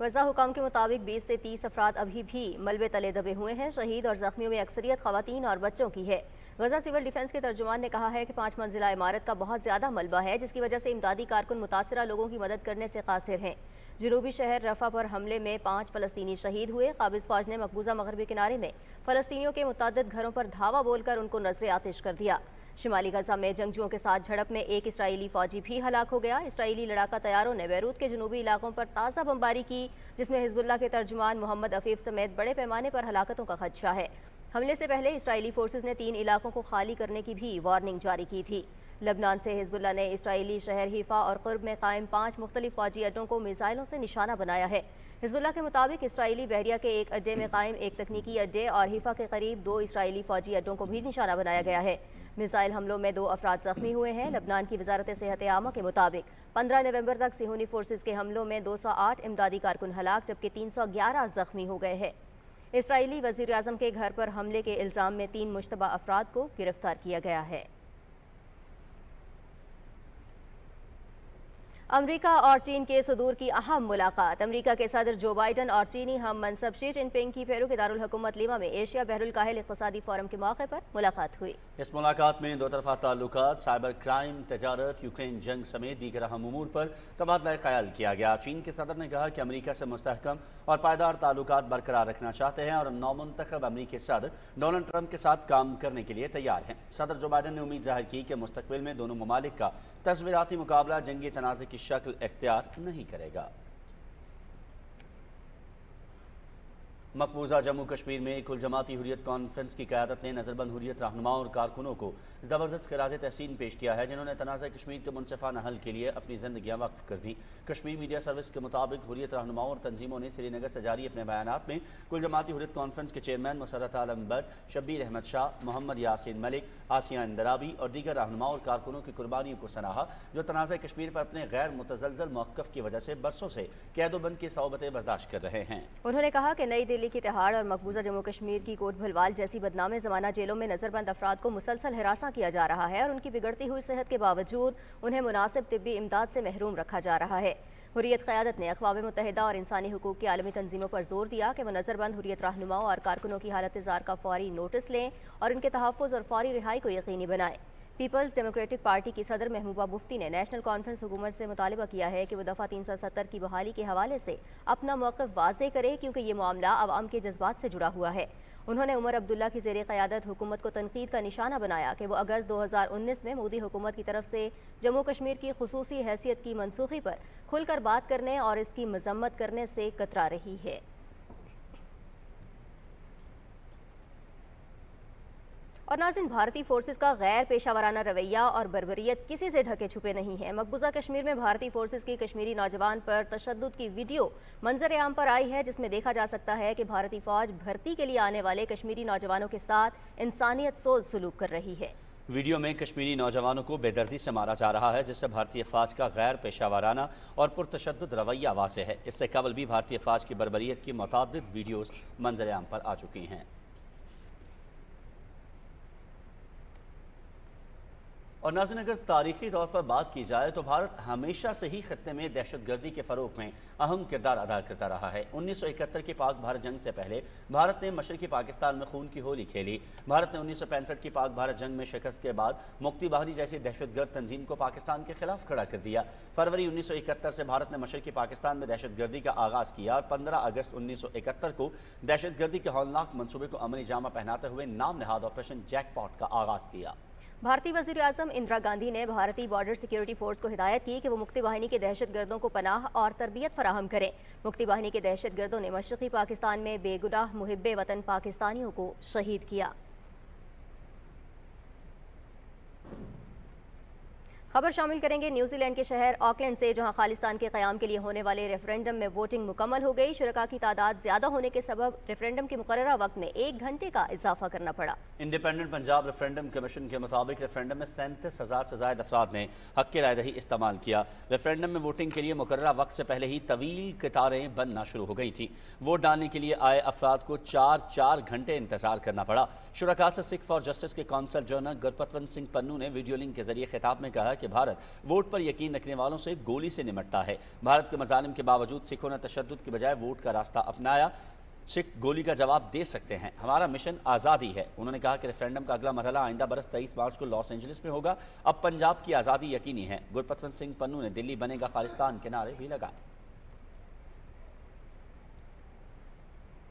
गजा हुकाम के मुताबिक 20 से 30 अफराद अभी भी मलबे तले दबे हुए हैं। शहीद और जख्मियों में अक्सरियत खवातीन और बच्चों की है। गजा सिविल डिफेंस के तर्जुमान ने कहा है कि 5 मंजिला इमारत का बहुत ज़्यादा मलबा है, जिसकी वजह से इमदादी कारकुन मुतासरा लोगों की मदद करने से कासिर हैं। जनूबी शहर रफा पर हमले में 5 फ़लस्तीनी शहीद हुए। काबिज़ फ़ौज ने मकबूजा मगरबी किनारे में फ़लस्तीनियों के मुतअद्दिद घरों पर धावा बोलकर उनको नजर आतिश कर दिया। शिमाली गजा में जंगजुओं के साथ झड़प में एक इसराइली फ़ौजी भी हलाक हो गया। इसराइली लड़ाका तैयारों ने बैरूत के जनूबी इलाकों पर ताज़ा बमबारी की, जिसमें हिज़्बुल्लाह के तर्जुमान मोहम्मद अफीफ समेत बड़े पैमाने पर हलाकतों का खदशा है। हमले से पहले इसराइली फोर्सेज ने 3 इलाकों को खाली करने की भी वार्निंग जारी की थी। لبنان سے حزب نے اسرائیلی شہر حیفا اور قرب میں قائم 5 مختلف فوجی اڈوں کو میزائلوں سے نشانہ بنایا ہے۔ حزب اللہ کے مطابق اسرائیلی بحریہ کے ایک اڈے میں قائم ایک تکنیکی اڈے اور حیفا کے قریب 2 اسرائیلی فوجی اڈوں کو بھی نشانہ بنایا گیا ہے۔ میزائل حملوں میں 2 افراد زخمی ہوئے ہیں۔ لبنان کی وزارت صحت عامہ کے مطابق 15 نومبر تک صہیونی فورسز کے حملوں میں 208 امدادی کارکن ہلاک جبکہ 311 زخمی ہو گئے ہیں۔ اسرائیلی وزیر اعظم کے گھر پر حملے کے الزام میں 3 مشتبہ افراد کو گرفتار کیا گیا ہے۔ امریکہ اور چین کے صدور کی اہم ملاقات۔ امریکہ کے صدر جو بائیڈن اور چینی ہم منصب شی جن پنگ کی پیرو کے دارالحکومت لیما میں ایشیا بحر الکاہل اقتصادی فورم کے موقع پر ملاقات ہوئی۔ اس ملاقات میں 2 طرفہ تعلقات، سائبر کرائم، تجارت، یوکرین جنگ سمیت دیگر اہم امور پر تبادلہ خیال کیا گیا۔ چین کے صدر نے کہا کہ امریکہ سے مستحکم اور پائیدار تعلقات برقرار رکھنا چاہتے ہیں اور نومنتخب امریکی صدر ڈونلڈ ٹرمپ کے ساتھ کام کرنے کے لیے تیار ہیں۔ صدر جو بائیڈن نے امید ظاہر کی کہ مستقبل میں دونوں ممالک کا تصویراتی مقابلہ جنگی تنازع کی شکل اختیار نہیں کرے گا۔ مقبوضہ جموں کشمیر میں کل جماعتی حریت کانفرنس کی قیادت نے نظربند حریت رہنماؤں اور کارکنوں کو زبردست خراج تحسین پیش کیا ہے جنہوں نے تنازع کشمیر کے منصفانہ حل کے لیے اپنی زندگیاں وقف کر دیں۔ کشمیر میڈیا سروس کے مطابق حریت رہنماؤں اور تنظیموں نے سری نگر سے جاری اپنے بیانات میں کل جماعتی حریت کانفرنس کے چیئرمین مسرت عالم بٹ، شبیر احمد شاہ، محمد یاسین ملک، آسیہ اندرابی اور دیگر رہنماؤں اور کارکنوں کی قربانیوں کو سراہا جو تنازع کشمیر پر اپنے غیر متزلزل موقف کی وجہ سے برسوں سے قید و بند کی صعوبتیں برداشت کر رہے ہیں۔ انہوں نے کہا کہ نئی دہلی کی تہاڑ اور مقبوضہ جموں کشمیر کی کوٹ بھلوال جیسی بدنام زمانہ جیلوں میں نظربند افراد کو مسلسل ہراساں کیا جا رہا ہے اور ان کی بگڑتی ہوئی صحت کے باوجود انہیں مناسب طبی امداد سے محروم رکھا جا رہا ہے۔ حریت قیادت نے اقوام متحدہ اور انسانی حقوق کی عالمی تنظیموں پر زور دیا کہ وہ نظربند حریت رہنماؤں اور کارکنوں کی حالت زار کا فوری نوٹس لیں اور ان کے تحفظ اور فوری رہائی کو یقینی بنائیں۔ پیپلز ڈیموکریٹک پارٹی کی صدر محبوبہ مفتی نے نیشنل کانفرنس حکومت سے مطالبہ کیا ہے کہ وہ دفعہ 370 کی بحالی کے حوالے سے اپنا موقف واضح کرے کیونکہ یہ معاملہ عوام کے جذبات سے جڑا ہوا ہے۔ انہوں نے عمر عبداللہ کی زیر قیادت حکومت کو تنقید کا نشانہ بنایا کہ وہ اگست 2019 میں مودی حکومت کی طرف سے جموں کشمیر کی خصوصی حیثیت کی منسوخی پر کھل کر بات کرنے اور اس کی مذمت کرنے سے کترا رہی ہے۔ اور ناظرین، بھارتی فورسز کا غیر پیشہ ورانہ رویہ اور بربریت کسی سے ڈھکے چھپے نہیں ہے۔ مقبوضہ کشمیر میں بھارتی فورسز کی کشمیری نوجوان پر تشدد کی ویڈیو منظر عام پر آئی ہے جس میں دیکھا جا سکتا ہے کہ بھارتی فوج بھرتی کے لیے آنے والے کشمیری نوجوانوں کے ساتھ انسانیت سوز سلوک کر رہی ہے۔ ویڈیو میں کشمیری نوجوانوں کو بے دردی سے مارا جا رہا ہے جس سے بھارتی فوج کا غیر پیشہ ورانہ اور پرتشدد رویہ واضح ہے۔ اس سے قبل بھی بھارتی فوج کی بربریت کی متعدد ویڈیوز منظر عام پر آ چکی ہیں۔ اور ناظرین، اگر تاریخی طور پر بات کی جائے تو بھارت ہمیشہ سے ہی خطے میں دہشت گردی کے فروغ میں اہم کردار ادا کرتا رہا ہے۔ 1971 کی پاک بھارت جنگ سے پہلے بھارت نے مشرقی پاکستان میں خون کی ہولی کھیلی۔ بھارت نے 1965 کی پاک بھارت جنگ میں شکست کے بعد مکتی باہنی جیسی دہشت گرد تنظیم کو پاکستان کے خلاف کھڑا کر دیا۔ فروری 1971 سے بھارت نے مشرقی پاکستان میں دہشت گردی کا آغاز کیا اور 15 اگست 1971 کو دہشت گردی کے ہولناک منصوبے کو عملی جامہ پہناتے ہوئے نام نہاد آپریشن جیک پاٹ کا آغاز کیا۔ بھارتی وزیر اعظم اندرا گاندھی نے بھارتی بارڈر سیکیورٹی فورس کو ہدایت کی کہ وہ مکتی باہنی کے دہشت گردوں کو پناہ اور تربیت فراہم کریں۔ مکتی باہنی کے دہشت گردوں نے مشرقی پاکستان میں بے گناہ محب وطن پاکستانیوں کو شہید کیا۔ خبر شامل کریں گے نیوزی لینڈ کے شہر آکلینڈ سے، جہاں خالستان کے قیام کے لیے ہونے والے ریفرینڈم میں ووٹنگ مکمل ہو گئی۔ شرکاء کی تعداد زیادہ ہونے کے سبب ریفرینڈم کے مقررہ وقت میں 1 گھنٹے کا اضافہ کرنا پڑا۔ انڈیپینڈنٹ پنجاب ریفرینڈم کمیشن کے مطابق ریفرینڈم میں 37,000 سے زائد افراد نے حق رائے دہی استعمال کیا۔ ریفرینڈم میں ووٹنگ کے لیے مقررہ وقت سے پہلے ہی طویل قطاریں بننا شروع ہو گئی تھیں۔ ووٹ ڈالنے کے لیے آئے افراد کو 4 گھنٹے انتظار کرنا پڑا۔ شرکاء سے سکھ فار جسٹس کے کونسل جنرل گرپتونت سنگھ پنو نے ویڈیو لنک کے ذریعے خطاب میں کہا کہ بھارت ووٹ پر یقین رکھنے والوں سے گولی سے نمٹتا ہے۔ بھارت کے مظالم کے باوجود سکھوں نے تشدد کے بجائے ووٹ کا راستہ اپنایا۔ سکھ گولی کا جواب دے سکتے ہیں، ہمارا مشن آزادی ہے۔ انہوں نے کہا کہ ریفرینڈم کا اگلا مرحلہ آئندہ برس 23 مارچ کو لاس اینجلس میں ہوگا۔ اب پنجاب کی آزادی یقینی ہے۔ گرپتونت سنگھ پنو نے دلی بنے گا خالستان کے نعرے بھی لگائے۔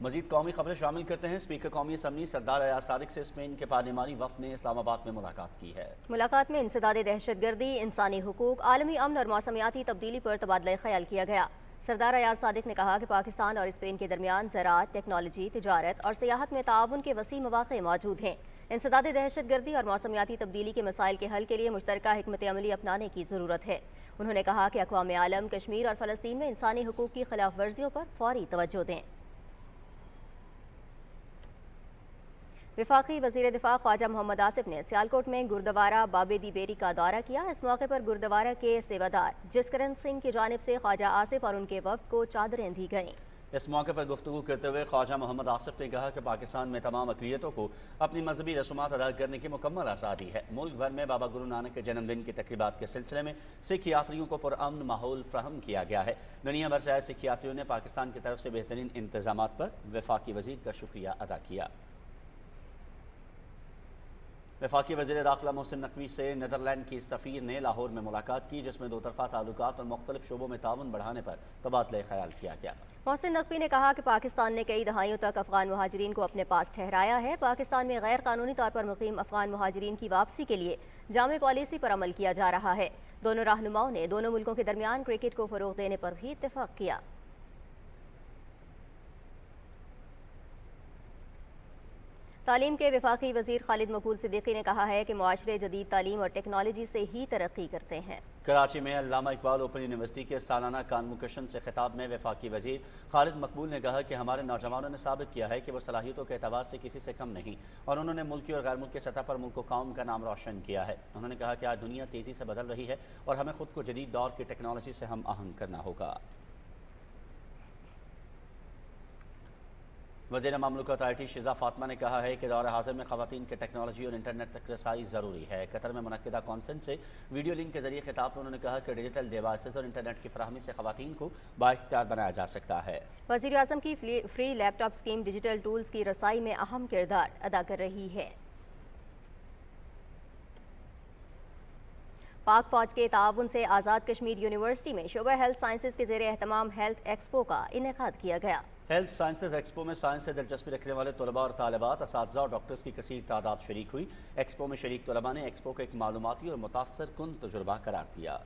مزید قومی خبریں شامل کرتے ہیں۔ اسپیکر قومی اسمبلی سردار ایاز صادق سے اسپین کے پارلیمانی وفد نے اسلام آباد میں ملاقات کی ہے۔ ملاقات میں انسداد دہشت گردی، انسانی حقوق، عالمی امن اور موسمیاتی تبدیلی پر تبادلہ خیال کیا گیا۔ सरदार अयाज सादिक ने कहा कि पाकिस्तान और स्पेन के दरमियान ज़राअत, टेक्नोलॉजी, तिजारत और सियाहत में ताउन के वसी मौक़े मौजूद हैं। इंसदाद दहशतगर्दी और मौसमियाती तब्दीली के मसाइल के हल के लिए मुश्तरका हिकमत अमली अपनाने की ज़रूरत है। उन्होंने कहा कि अक़वाम आलम कश्मीर और फ़लस्तीन में इंसानी हुकूक की खिलाफ वर्जियों पर फौरी तवज्जो दें। वफाकी वज़ीर दिफा ख्वाजा मोहम्मद आसिफ ने सियालकोट में गुरुद्वारा बाबे दी बेरी का दौरा किया। इस मौके पर गुरुद्वारा के सेवादार जसकरण सिंह की जानिब से ख्वाजा आसिफ और उनके वफ़द को चादरें दी गईं। इस मौके पर गुफ्तगू करते हुए ख्वाजा मोहम्मद आसिफ ने कहा कि पाकिस्तान में तमाम अक़लियतों को अपनी मजहबी रसूमात अदा करने की मुकम्मल आज़ादी है। मुल्क भर में बाबा गुरु नानक के जन्मदिन की तक़रीबात के सिलसिले में सिख यात्रियों को पुरअमन माहौल फ्राहम किया गया है। दुनिया भर से आए सिख यात्रियों ने पाकिस्तान की तरफ से बेहतरीन इंतजामात पर वफाकी वज़ीर का शुक्रिया अदा किया। वफाकी वज़ीर दाखिला मोहसिन नकवी से नीदरलैंड की सफ़ीर ने लाहौर में मुलाकात की, जिसमें दो तरफ़ा ताल्लुकात और मुख्तलिफ शोबों में ताउन बढ़ाने पर तबादला ख्याल किया गया। मोहसिन नकवी ने कहा कि पाकिस्तान ने कई दहाइयों तक अफ़गान मुहाजिरीन को अपने पास ठहराया है। पाकिस्तान में गैर कानूनी तौर पर मुक़ीम अफ़गान मुहाजिरीन की वापसी के लिए जामे पॉलिसी पर अमल किया जा रहा है। दोनों रहनुमाओं ने दोनों मुल्कों के दरमियान क्रिकेट को फ़रोग़ देने पर भी इत्तेफ़ाक़ किया। तालीम के वफाकी वज़ीर खालिद मकबूल सिद्दीकी ने कहा है कि मुआशरे जदीद तालीम और टेक्नोलॉजी से ही तरक्की करते हैं। कराची में अल्लामा इकबाल ओपन यूनिवर्सिटी के सालाना कॉन्वोकेशन से खिताब में वफाकी वज़ीर खालिद मकबूल ने कहा कि हमारे नौजवानों ने साबित किया है कि वो सलाहियतों के एतबार से किसी से कम नहीं, और उन्होंने मुल्की और गैर मुल्की सतह पर मुल्क कौम का नाम रोशन किया है। उन्होंने कहा कि आज दुनिया तेज़ी से बदल रही है और हमें खुद को जदीद दौर की टेक्नोलॉजी से हम आहंग करना होगा। वज़ीर मामलूकत IT शिज़ा फातिमा ने कहा है कि दौर हाज़िर में ख़वातीन के टेक्नोलॉजी और इंटरनेट तक रसाई ज़रूरी है। कतर में मुनक्किदा कॉन्फ्रेंस से वीडियो लिंक के जरिए खिताब में उन्होंने कहा कि डिजिटल डिवाइसेस और इंटरनेट की फराहमी से ख़वातीन को बाइख्तियार बनाया जा सकता है। वज़ीर आज़म की free laptop scheme digital tools की रसाई में अहम किरदार अदा कर रही है। पाक फौज के ताउन से आज़ाद कश्मीर यूनिवर्सिटी में शोबा हेल्थ साइंसेज के ज़ेरे एहतमाम हेल्थ एक्सपो का इनेकाद किया गया। हेल्थ साइंसेज एक्सपो में साइंस से दिलचस्पी रखने वाले तलबा और तालिबात, असातिज़ा और डॉक्टर्स की कसीर तादाद शरीक हुई। एक्सपो में शरीक तलबा ने एक्सपो को एक मालूमाती और मुतासर कुन तजुर्बा करार दिया।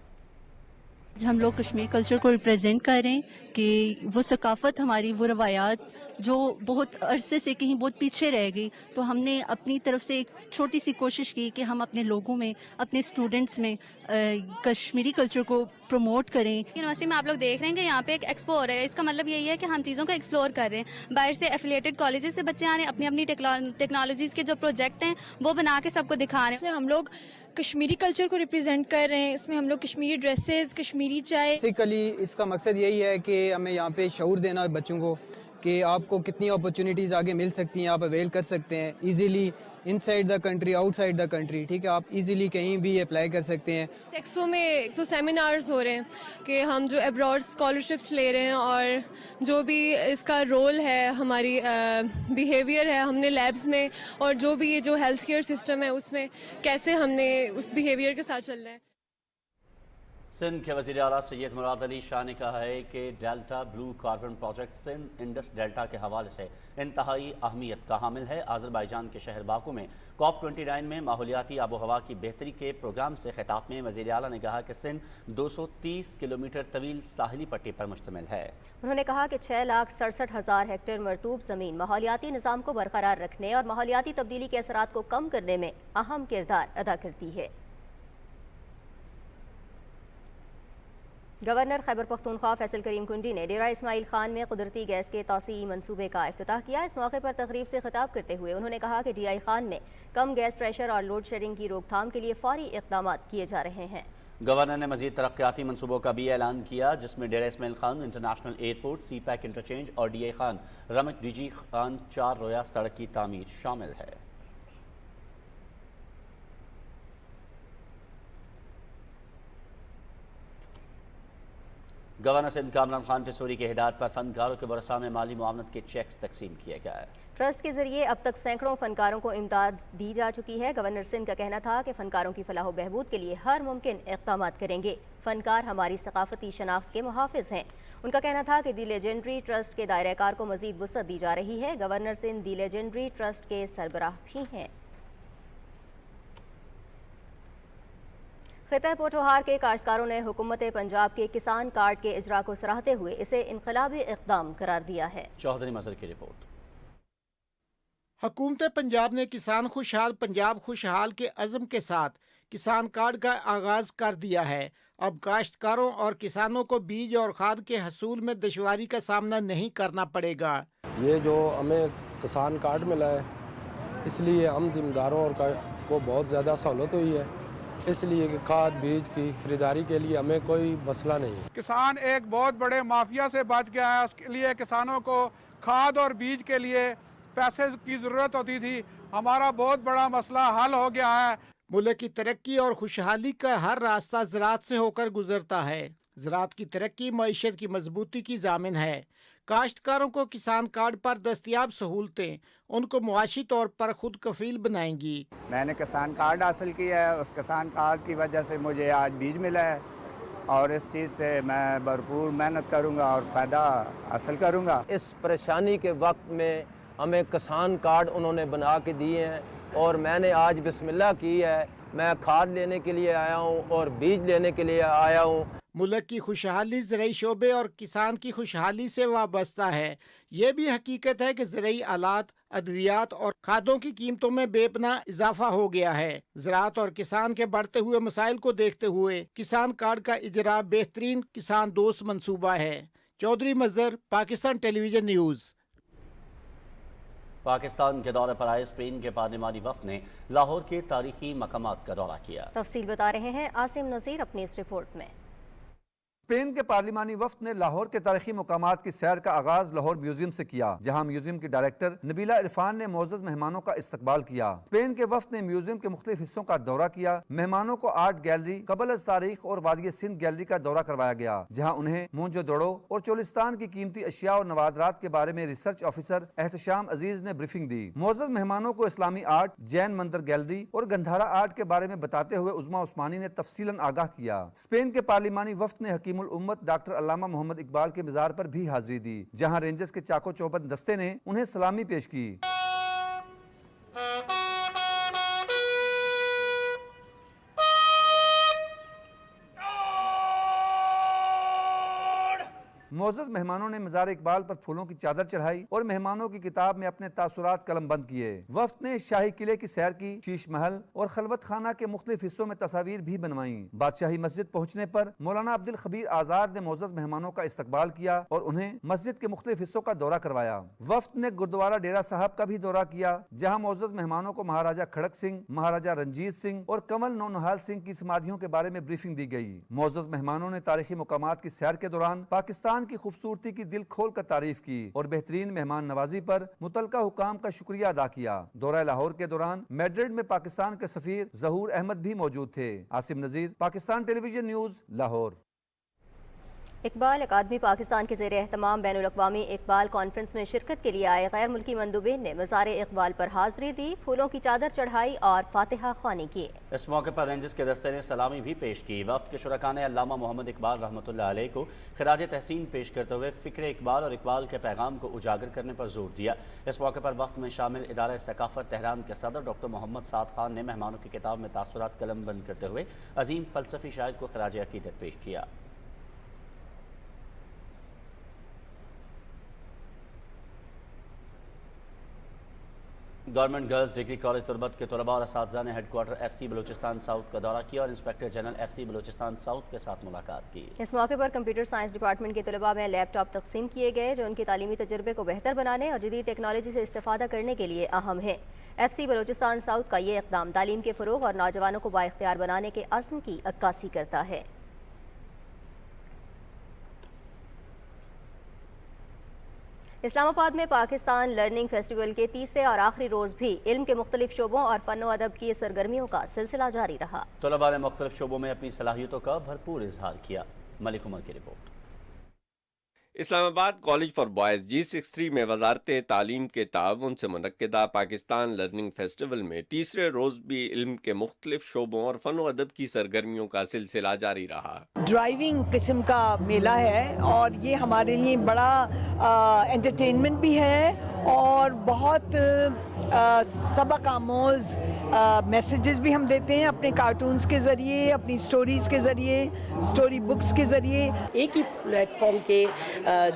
हम लोग कश्मीर कल्चर को रिप्रेजेंट कर रहे हैं कि वो सकाफ़त हमारी, वो रवायात जो बहुत अरसे से कहीं बहुत पीछे रह गई, तो हमने अपनी तरफ से एक छोटी सी कोशिश की कि हम अपने लोगों में, अपने स्टूडेंट्स में कश्मीरी कल्चर को प्रमोट करें। यूनिवर्सिटी में आप लोग देख रहे हैं कि यहाँ पे एक एक्सपो हो रहा है। इसका मतलब यही है कि हम चीज़ों को एक्सप्लोर कर रहे हैं। बाहर से एफिलिएटेड कॉलेजेस से बच्चे आ रहे हैं, अपनी अपनी टेक्नोलॉजीज़ के जो प्रोजेक्ट हैं वो बना के सबको दिखा रहे हैं। इसमें हम लोग कश्मीरी कल्चर को रिप्रेजेंट कर रहे हैं। इसमें हम लोग कश्मीरी ड्रेसेस, कश्मीरी चाय। बेसिकली इसका मकसद यही है कि हमें यहाँ पे शऊर देना बच्चों को कि आपको कितनी अपॉर्चुनिटीज़ आगे मिल सकती हैं, आप अवेल कर सकते हैं easily, inside the country, outside the country. ठीक है, आप इजीली कहीं भी अप्लाई कर सकते हैं। एक्सपो में तो सेमिनार्स हो रहे हैं कि हम जो अब्रॉड स्कॉलरशिप्स ले रहे हैं और जो भी इसका रोल है, हमारी बिहेवियर है हमने लैब्स में, और जो भी ये जो हेल्थ केयर सिस्टम है उसमें कैसे हमने उस बिहेवियर के साथ चलना है। सिंध के वज़ीर आला सैयद मुराद अली शाह ने कहा है कि delta blue carbon project Sindh Indus delta के हवाले से इंतहाई अहमियत का हामिल है। आज़रबाईजान के शहर बाकू में COP29 में माहौलियाती आबो हवा की बेहतरी के प्रोग्राम से खिताब में वज़ीर आला ने कहा कि सिंध 230 किलोमीटर तवील साहिली पट्टी पर मुश्तमिल है। उन्होंने कहा कि 6,67,000 हेक्टेयर मरतूब ज़मीन माहौलियाती निज़ाम को बरकरार रखने और माहौलियाती तब्दीली के असरात को कम करने में अहम किरदार अदा करती है। गवर्नर खैबर पख्तूनख्वा फैसल करीम कुंडी ने डेरा इस्माइल खान में कुदरती गैस के तौसीई मनसूबे का इफ्तिताह किया। इस मौके पर तकरीब से खिताब करते हुए उन्होंने कहा कि DI खान में कम गैस प्रेशर और लोड शेडिंग की रोकथाम के लिए फौरी इक़दाम किए जा रहे हैं। गवर्नर ने मजीद तरक्याती मनसूबों का भी ऐलान किया, जिसमें Dera Ismail Khan international airport, CPAC interchange और DI खान रमक DG खान 4 रोया सड़क की तामीर शामिल है। गवर्नर सिंध कामरान खान टिसोरी की हिदायत पर फनकारों के वरसा में माली मुआवनत के चेक्स तकसीम किए गए। ट्रस्ट के जरिए अब तक सैकड़ों फनकारों को इमदाद दी जा चुकी है। गवर्नर सिंध का कहना था कि फनकारों की फलाह बहबूद के लिए हर मुमकिन इक़दाम करेंगे। फनकार हमारी सकाफती शनाख्त के मुहाफिज हैं। उनका कहना था कि दी लेजेंडरी ट्रस्ट के दायरेकार को मजीद वुसअत दी जा रही है। गवर्नर सिंध दी लेजेंडरी ट्रस्ट के सरबराह भी हैं। खिता पोठोहार के काश्तकारों ने हुकूमत पंजाब के किसान कार्ड के इजरा को सराहते हुए इसे इनकलाबी इक़दाम करार दिया है। चौधरी मजहर की रिपोर्ट। हुकूमत पंजाब ने किसान खुशहाल पंजाब खुशहाल के अज़म के साथ किसान कार्ड का आगाज़ कर दिया है। अब काश्तकारों और किसानों को बीज और खाद के हसूल में दुश्वारी का सामना नहीं करना पड़ेगा। ये जो हमें किसान कार्ड मिला है इसलिए हम ज़िम्मेदारों और को बहुत ज़्यादा सहूलत हुई है, इसलिए कि खाद बीज की खरीदारी के लिए हमें कोई मसला नहीं है। किसान एक बहुत बड़े माफिया से बच गया है। उसके लिए किसानों को खाद और बीज के लिए पैसे की ज़रूरत होती थी। हमारा बहुत बड़ा मसला हल हो गया है। मुल्क की तरक्की और खुशहाली का हर रास्ता ज़राअत से होकर गुजरता है। ज़राअत की तरक्की मईशत की मजबूती की ज़ामिन है। काश्तकारों को किसान कार्ड पर दस्तयाब सहूलतें उनको मुआशी तौर पर खुद कफील बनाएंगी। मैंने किसान कार्ड हासिल किया है, उस किसान कार्ड की वजह से मुझे आज बीज मिला है और इस चीज़ से मैं भरपूर मेहनत करूँगा और फ़ायदा हासिल करूँगा। इस परेशानी के वक्त में हमें किसान कार्ड उन्होंने बना के दिए हैं और मैंने आज बिस्मिल्लाह की है। मैं खाद लेने के लिए आया हूँ और बीज लेने के लिए आया हूँ। मुल्क की खुशहाली ज़राई शोबे और किसान की खुशहाली से वाबस्ता है। ये भी हकीकत है कि ज़राई आलात, अद्वियात और खादों की कीमतों में बेपनाह इजाफा हो गया है। ज़राअत और किसान के बढ़ते हुए मसाइल को देखते हुए किसान कार्ड का इजरा बेहतरीन किसान दोस्त मंसूबा है। चौधरी मजहर, पाकिस्तान टेलीविजन न्यूज़। पाकिस्तान के दौरे पर आए स्पेन के पार्लिमानी वफ्द ने लाहौर के तारीखी मकामात का दौरा किया। तफसील बता रहे हैं आसिम नज़ीर अपनी इस रिपोर्ट में। स्पेन के पार्लिमानी वफ्द ने लाहौर के तारीखी मकामात की सैर का आगाज लाहौर म्यूजियम से किया, जहां म्यूजियम की डायरेक्टर नबीला इरफान ने मोअज़्ज़ज़ मेहमानों का इस्तकबाल किया। स्पेन के वफ्द ने म्यूजियम के मुख्तलिफ हिस्सों का दौरा किया। मेहमानों को आर्ट गैलरी, कबल अज़ तारीख और वादी सिंध गैलरी का दौरा करवाया गया, जहाँ उन्हें मोहनजोदड़ो और चोलिस्तान की कीमती अशिया और नवादरात के बारे में रिसर्च ऑफिसर एहतशाम अजीज ने ब्रीफिंग दी। मोअज़्ज़ज़ मेहमानों को इस्लामी आर्ट, जैन मंदिर गैलरी और गंधारा आर्ट के बारे में बताते हुए उस्मा उस्मानी ने तफसीलन आगाह किया। स्पेन के पार्लिमानी वफ्द ने हकीमुल उम्मत डॉक्टर अल्लामा मोहम्मद इकबाल के मज़ार पर भी हाजिरी दी, जहां रेंजर्स के चाको चौबंद दस्ते ने उन्हें सलामी पेश की। मोअज़्ज़ज़ मेहमानों ने मज़ार इकबाल पर फूलों की चादर चढ़ाई और मेहमानों की किताब में अपने तासुरात कलम बंद किए। वफ्द ने शाही किले की सैर की, शीश महल और खलवत खाना के मुख्तलिफ हिस्सों में तस्वीर भी बनवाई। बादशाही मस्जिद पहुँचने पर मौलाना अब्दुल खबीर आज़ाद ने मोअज़्ज़ज़ मेहमानों का इस्तकबाल किया और उन्हें मस्जिद के मुख्तलिफ हिस्सों का दौरा करवाया। वफ्द ने गुरुद्वारा डेरा साहब का भी दौरा किया, जहाँ मोअज़्ज़ज़ मेहमानों को महाराजा खड़क सिंह, महाराजा रंजीत सिंह और कंवल नौनिहाल सिंह की समाधियों के बारे में ब्रीफिंग दी गई। मोअज़्ज़ज़ मेहमानों ने तारीखी मुकामात की सैर के दौरान पाकिस्तान की खूबसूरती की दिल खोल कर तारीफ की और बेहतरीन मेहमान नवाजी पर मुतलका हुकाम का शुक्रिया अदा किया। दौरा लाहौर के दौरान मैड्रिड में पाकिस्तान के सफीर ज़हूर अहमद भी मौजूद थे। आसिम नज़ीर, पाकिस्तान टेलीविजन न्यूज़, लाहौर। इकबाल अकादमी पाकिस्तान के ज़ेरे एहतमाम बैनुल-अक़वामी इकबाल कॉन्फ्रेंस में शिरकत के लिए आए गैर मुल्की मंदूबीन ने मज़ार इकबाल पर हाज़री दी, फूलों की चादर चढ़ाई और फातिहा ख़्वानी की। इस मौके पर रेंजर्स के दस्ते ने सलामी भी पेश की। वफ्द के शुरका ने अल्लामा मोहम्मद इकबाल रहमतुल्लाह अलैह को खिराज तहसीन पेश करते हुए फ़िक्र इकबाल और इकबाल के पैगाम को उजागर करने पर जोर दिया। इस मौके पर वफ्द में शामिल इदारा सकाफ़त तेहरान के सदर डॉक्टर मोहम्मद साद खान ने मेहमानों की किताब में तासुरात कलम बंद करते हुए अजीम फ़लसफ़ी शायर को खिराज अक़ीदत पेश किया। गवर्नमेंट गर्ल्स डिग्री कॉलेज तुरबत के तलबा और असातिज़ा ने हेडक्वार्टर FC बलूचिस्तान साउथ का दौरा किया और inspector general FC Balochistan south के साथ मुलाकात की। इस मौके पर कंप्यूटर साइंस डिपार्टमेंट के तलबा में लैपटॉप तकसीम किए गए, जो उनके तालीमी तजुर्बे को बेहतर बनाने और जदीद टेक्नोलॉजी से इस्तेफादा करने के लिए अहम है। FC बलूचिस्तान साउथ का ये इक़दाम तालीम के फ़रोग़ और नौजवानों को बाइख्तियार बनाने के अज़्म की अक्कासी करता है। इस्लामाबाद में पाकिस्तान लर्निंग फेस्टिवल के तीसरे और आखिरी रोज़ भी इल्म के मुख्तलिफ शोबों और फ़न व अदब की सरगर्मियों का सिलसिला जारी रहा। तलबा ने मुख्तलिफ शोबों में अपनी सलाहियतों का भरपूर इजहार किया। मलिक उमर की report. Islamabad college for boys G63 में वजारत तालीम के ताउन से मुनक्किदा पाकिस्तान लर्निंग फेस्टिवल में तीसरे रोज़ भी इल्म के मुख्तलिफ शोबों और फ़न व अदब की सरगर्मियों का सिलसिला जारी रहा। ड्राइविंग किस्म का मेला है और ये हमारे लिए बड़ा एंटरटेनमेंट भी है और बहुत सबक आमोज़ मैसेजेस भी हम देते हैं अपने कार्टून्स के ज़रिए, अपनी स्टोरीज़ के ज़रिए, स्टोरी बुक्स के ज़रिए। एक ही प्लेटफॉर्म के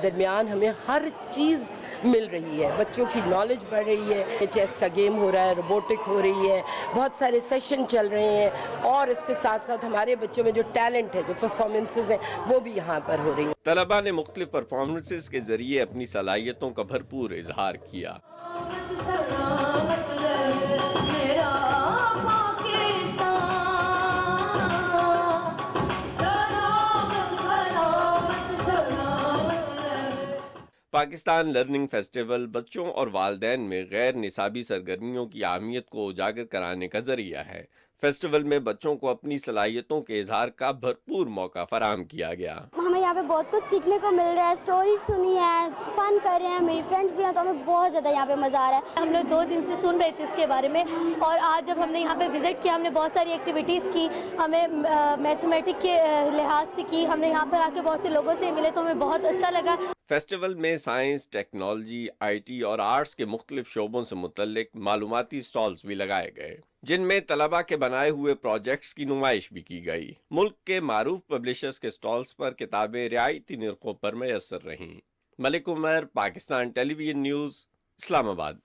दरमियान हमें हर चीज़ मिल रही है, बच्चों की नॉलेज बढ़ रही है, चेस का गेम हो रहा है, रोबोटिक हो रही है, बहुत सारे सेशन चल रहे हैं और इसके साथ साथ हमारे बच्चों में जो टैलेंट है, जो परफॉर्मेंसेस हैं वो भी यहाँ पर हो रही हैं। तलबा ने मुख्तलिफ परफॉर्मेंसेस के जरिए अपनी सलाहियतों का भरपूर इजहार किया। पाकिस्तान लर्निंग फेस्टिवल बच्चों और वालिदैन में गैर निसाबी सरगर्मियों की अहमियत को उजागर कराने का जरिया है। फेस्टिवल में बच्चों को अपनी सलाहियतों के इजहार का भरपूर मौका फराहम किया गया। हमें यहाँ पे बहुत कुछ सीखने को मिल रहा है, स्टोरी सुनी है, फन कर रहे हैं, मेरी फ्रेंड्स भी हैं, तो हमें बहुत ज़्यादा यहाँ पे मज़ा आ रहा है। हम लोग 2 दिन से सुन रहे थे इसके बारे में और आज जब हमने यहाँ पे विज़िट किया, हमने बहुत सारी एक्टिविटीज़ की, हमें मैथमेटिक्स के लिहाज से की, हमने यहाँ पर आके बहुत से लोगों से मिले तो हमें बहुत अच्छा लगा। फेस्टिवल में साइंस, टेक्नोलॉजी, IT और आर्ट्स के मुख्तलिफ शोबों से मुतल्लिक मालूमाती स्टॉल्स भी लगाए गए, जिनमें तलबा के बनाए हुए प्रोजेक्ट्स की नुमाइश भी की गई। मुल्क के मारूफ पब्लिशर्स के स्टॉल्स पर किताबें रियायती निर्खों पर मैसर रहीं। Malik Umar, Pakistan television news, Islamabad.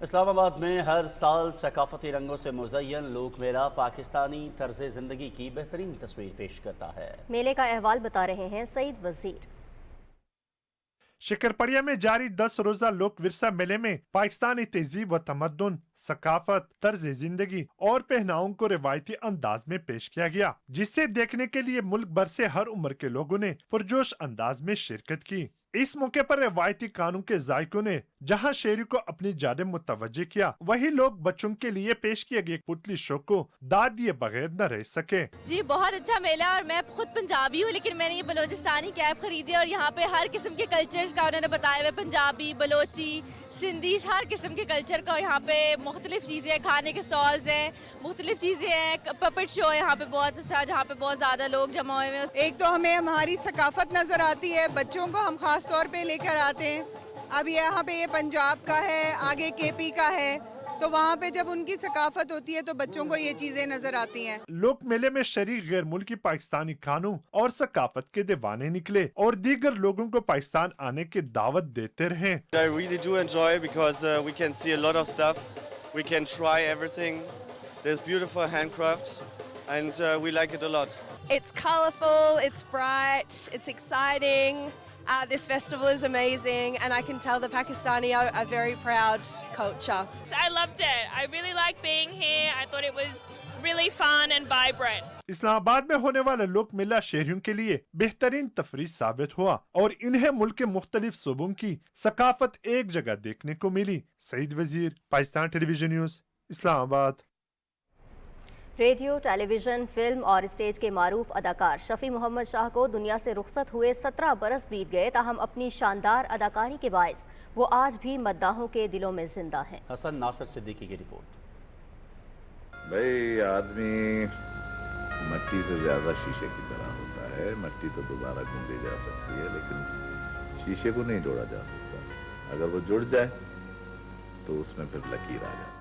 इस्लामाबाद में हर साल सकाफती रंगों से मुज़य्यन लोक मेला पाकिस्तानी तर्ज ज़िंदगी की बेहतरीन तस्वीर पेश करता है। मेले का अहवाल बता रहे हैं सईद वजीर। शिकरपड़िया में जारी 10 रोजा लोक विरसा मेले में पाकिस्तानी तहजीब व तमद्दुन, सकाफत, तर्ज जिंदगी और पहनावों को रिवायती अंदाज में पेश किया गया, जिसे देखने के लिए मुल्क भर से हर उम्र के लोगों ने पुरजोश अंदाज में शिरकत की। इस मौके पर रिवायती कानून के जायकों ने जहां शहरी को अपनी जानिब मुतवज्जे किया, वही लोग बच्चों के लिए पेश किए गए पुतली शो को दाद दिए बगैर न रह सके। जी बहुत अच्छा मेला, और मैं खुद पंजाबी हूँ लेकिन मैंने ये बलोचिस्तानी कैप खरीदी और यहाँ पे हर किस्म के कल्चर्स का उन्होंने बताया हुआ, पंजाबी, बलोची, सिंधी, हर किस्म के कल्चर का। यहाँ पे मुख्तलिफ चीज़ें, खाने के स्टॉल्स हैं, मुख्तलिफ चीज़ें हैं, पपेट शो है यहाँ पे बहुत सा, जहाँ पे बहुत ज़्यादा लोग जमा हुए हैं। एक तो हमें हमारी सकाफत नज़र आती है, बच्चों को हम खास तौर पे लेकर आते हैं। अब यहाँ पे ये पंजाब का है, आगे KP का है, तो वहाँ पे जब उनकी सकाफत होती है तो बच्चों को ये चीजें नजर आती हैं। लोक मेले में शरीक गैर मुल्की पाकिस्तानी खानों और सकाफत के दीवाने निकले और दीगर लोगों को पाकिस्तान आने की दावत देते रहे। I really do enjoy because we can see a lot of stuff, we can try everything. There's beautiful handcrafts and we like it a lot. It's colourful, it's bright, it's exciting. This festival is amazing and I can tell the Pakistani are a very proud culture. I loved it. I really liked being here. I thought it was really fun and vibrant. Islamabad में होने वाला लोक मेला शहरियों के लिए बेहतरीन तफरीह साबित हुआ और इन्हें मुल्क के मुख्तलिफ सूबों की सकाफत एक जगह देखने को मिली। सईद वजीर, Pakistan television news, Islamabad. Radio, television, film और स्टेज के मारूफ अदाकार शफी मोहम्मद शाह को दुनिया से रुखसत हुए 17 बरस बीत गए, ताहम अपनी शानदार अदाकारी के बायस वो आज भी मद्दाहों के दिलों में जिंदा हैं। हसन नासिर सिद्दीकी की रिपोर्ट। भाई आदमी मट्टी से ज्यादा शीशे की तरह होता है। मट्टी तो दोबारा गूंदी जा सकती है लेकिन शीशे को नहीं जोड़ा जा सकता। अगर वो जुड़ जाए तो उसमें फिर लकीर आ जाए।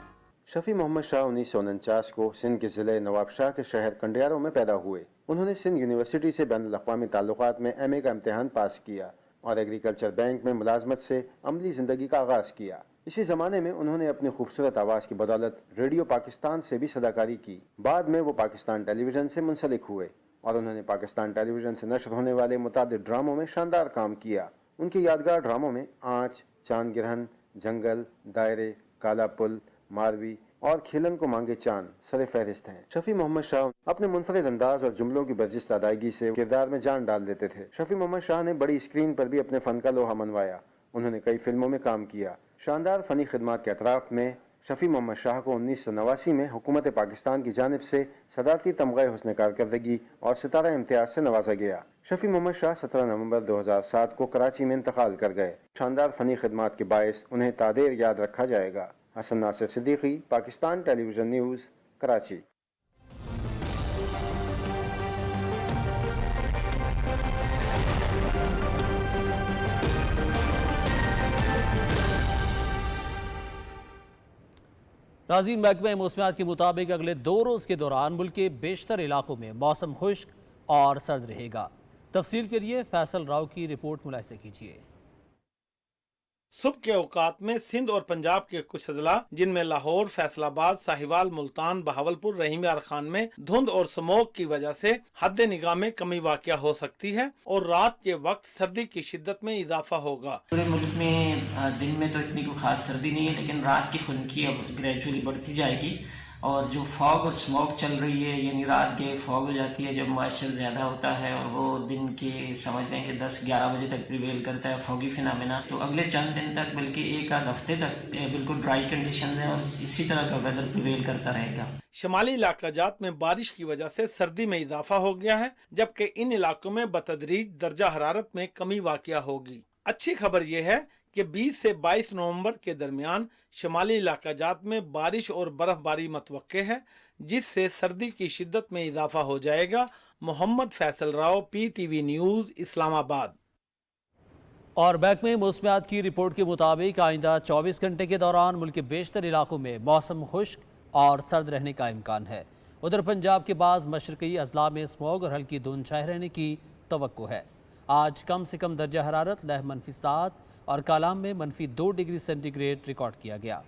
शफी मोहम्मद शाह 1949 को सिंध के ज़िले नवाबशाह के शहर कंडियारों में पैदा हुए। उन्होंने सिंध यूनिवर्सिटी से बैनुल-अक़वामी ताल्लुकात में MA का इम्तिहान पास किया और एग्रीकल्चर बैंक में मुलाजमत से अमली ज़िंदगी का आगाज़ किया। इसी ज़माने में उन्होंने अपनी खूबसूरत आवाज़ की बदौलत रेडियो पाकिस्तान से भी सदाकारी की। बाद में वो पाकिस्तान टेलीविज़न से मुंसलिक हुए और उन्होंने पाकिस्तान टेलीविज़न से नश्र होने वाले मुतादिद ड्रामों में शानदार काम किया। उनके यादगार ड्रामों में आँच, चांद गिरहन, जंगल, दायरे, काला पुल, मारवी और खिलन को मांगे चांद सरे फहरिस्त हैं। शफी मोहम्मद शाह अपने मुनफरिद अंदाज और जुमलों की बर्जिश अदायगी से किरदार में जान डाल देते थे। शफी मोहम्मद शाह ने बड़ी स्क्रीन पर भी अपने फन का लोहा मनवाया। उन्होंने कई फिल्मों में काम किया। शानदार फनी खिदमात के अतराफ में शफी मोहम्मद शाह को 1989 में हुकूमत पाकिस्तान की जानिब से सदारती तमग़े हुस्न कारकर्दगी और सितारा इम्तियाज से नवाजा गया। शफी मोहम्मद शाह 17 नवंबर 2007 को कराची में इंतकाल कर गए। शानदार फनी खिदमात के बायस उन्हें तादेर याद रखा जाएगा। Hasan Nasir Siddiqui, Pakistan television news, Karachi. नाज़रीन, महकमा मौसमियात के मुताबिक अगले 2 रोज़ के दौरान मुल्क के बेशतर इलाकों में मौसम खुश्क और सर्द रहेगा। तफसील के लिए फैसल राव की रिपोर्ट मुलाहिज़ा कीजिए। सुबह के औकात में सिंध और पंजाब के कुछ अजला जिनमें लाहौर, फैसलाबाद, साहिवाल, मुल्तान, बहावलपुर, रहीम यार खान में धुंध और स्मोक की वजह से हद निगाह में कमी वाक़या हो सकती है और रात के वक्त सर्दी की शिद्दत में इजाफा होगा। पूरे मुल्क में दिन में तो इतनी कोई खास सर्दी नहीं है, लेकिन रात की खुनकी अब ग्रेजुअली बढ़ती जाएगी और जो फॉग और स्मोक चल रही है, यानी रात के फॉग हो जाती है जब मॉइस्चर ज़्यादा होता है और वो दिन के समझ लें कि 10-11 बजे तक प्रिवेल करता है फॉगी फिनोमेना, तो अगले चंद दिन तक बल्कि एक आध हफ्ते तक बिल्कुल ड्राई कंडीशन है और इसी तरह का वेदर प्रिवेल करता रहेगा। शमाली इलाकाजात में बारिश की वजह से सर्दी में इजाफा हो गया है, जबकि इन इलाकों में बतदरीज दर्जा हरारत में कमी वाक़या होगी। अच्छी खबर यह है कि 20 से 22 नवंबर के दरमियान शमाली इलाकाजात में बारिश और बर्फबारी मतवक्के है, जिससे सर्दी की शिद्दत में इजाफा हो जाएगा। Mohammad Faisal Rao, PTV news, Islamabad. और महकमे मौसमियात की रिपोर्ट के मुताबिक आइंदा 24 घंटे के दौरान मुल्क के बेशतर इलाकों में मौसम खुश्क और सर्द रहने का इम्कान है। उधर पंजाब के बाज़ मशरक़ी अजला में स्मॉग और हल्की धुंध छाए रहने की तवक्को है। आज कम से कम दर्जा हरारत लह -7 और कालाम में -2 डिग्री सेंटीग्रेड रिकॉर्ड किया गया।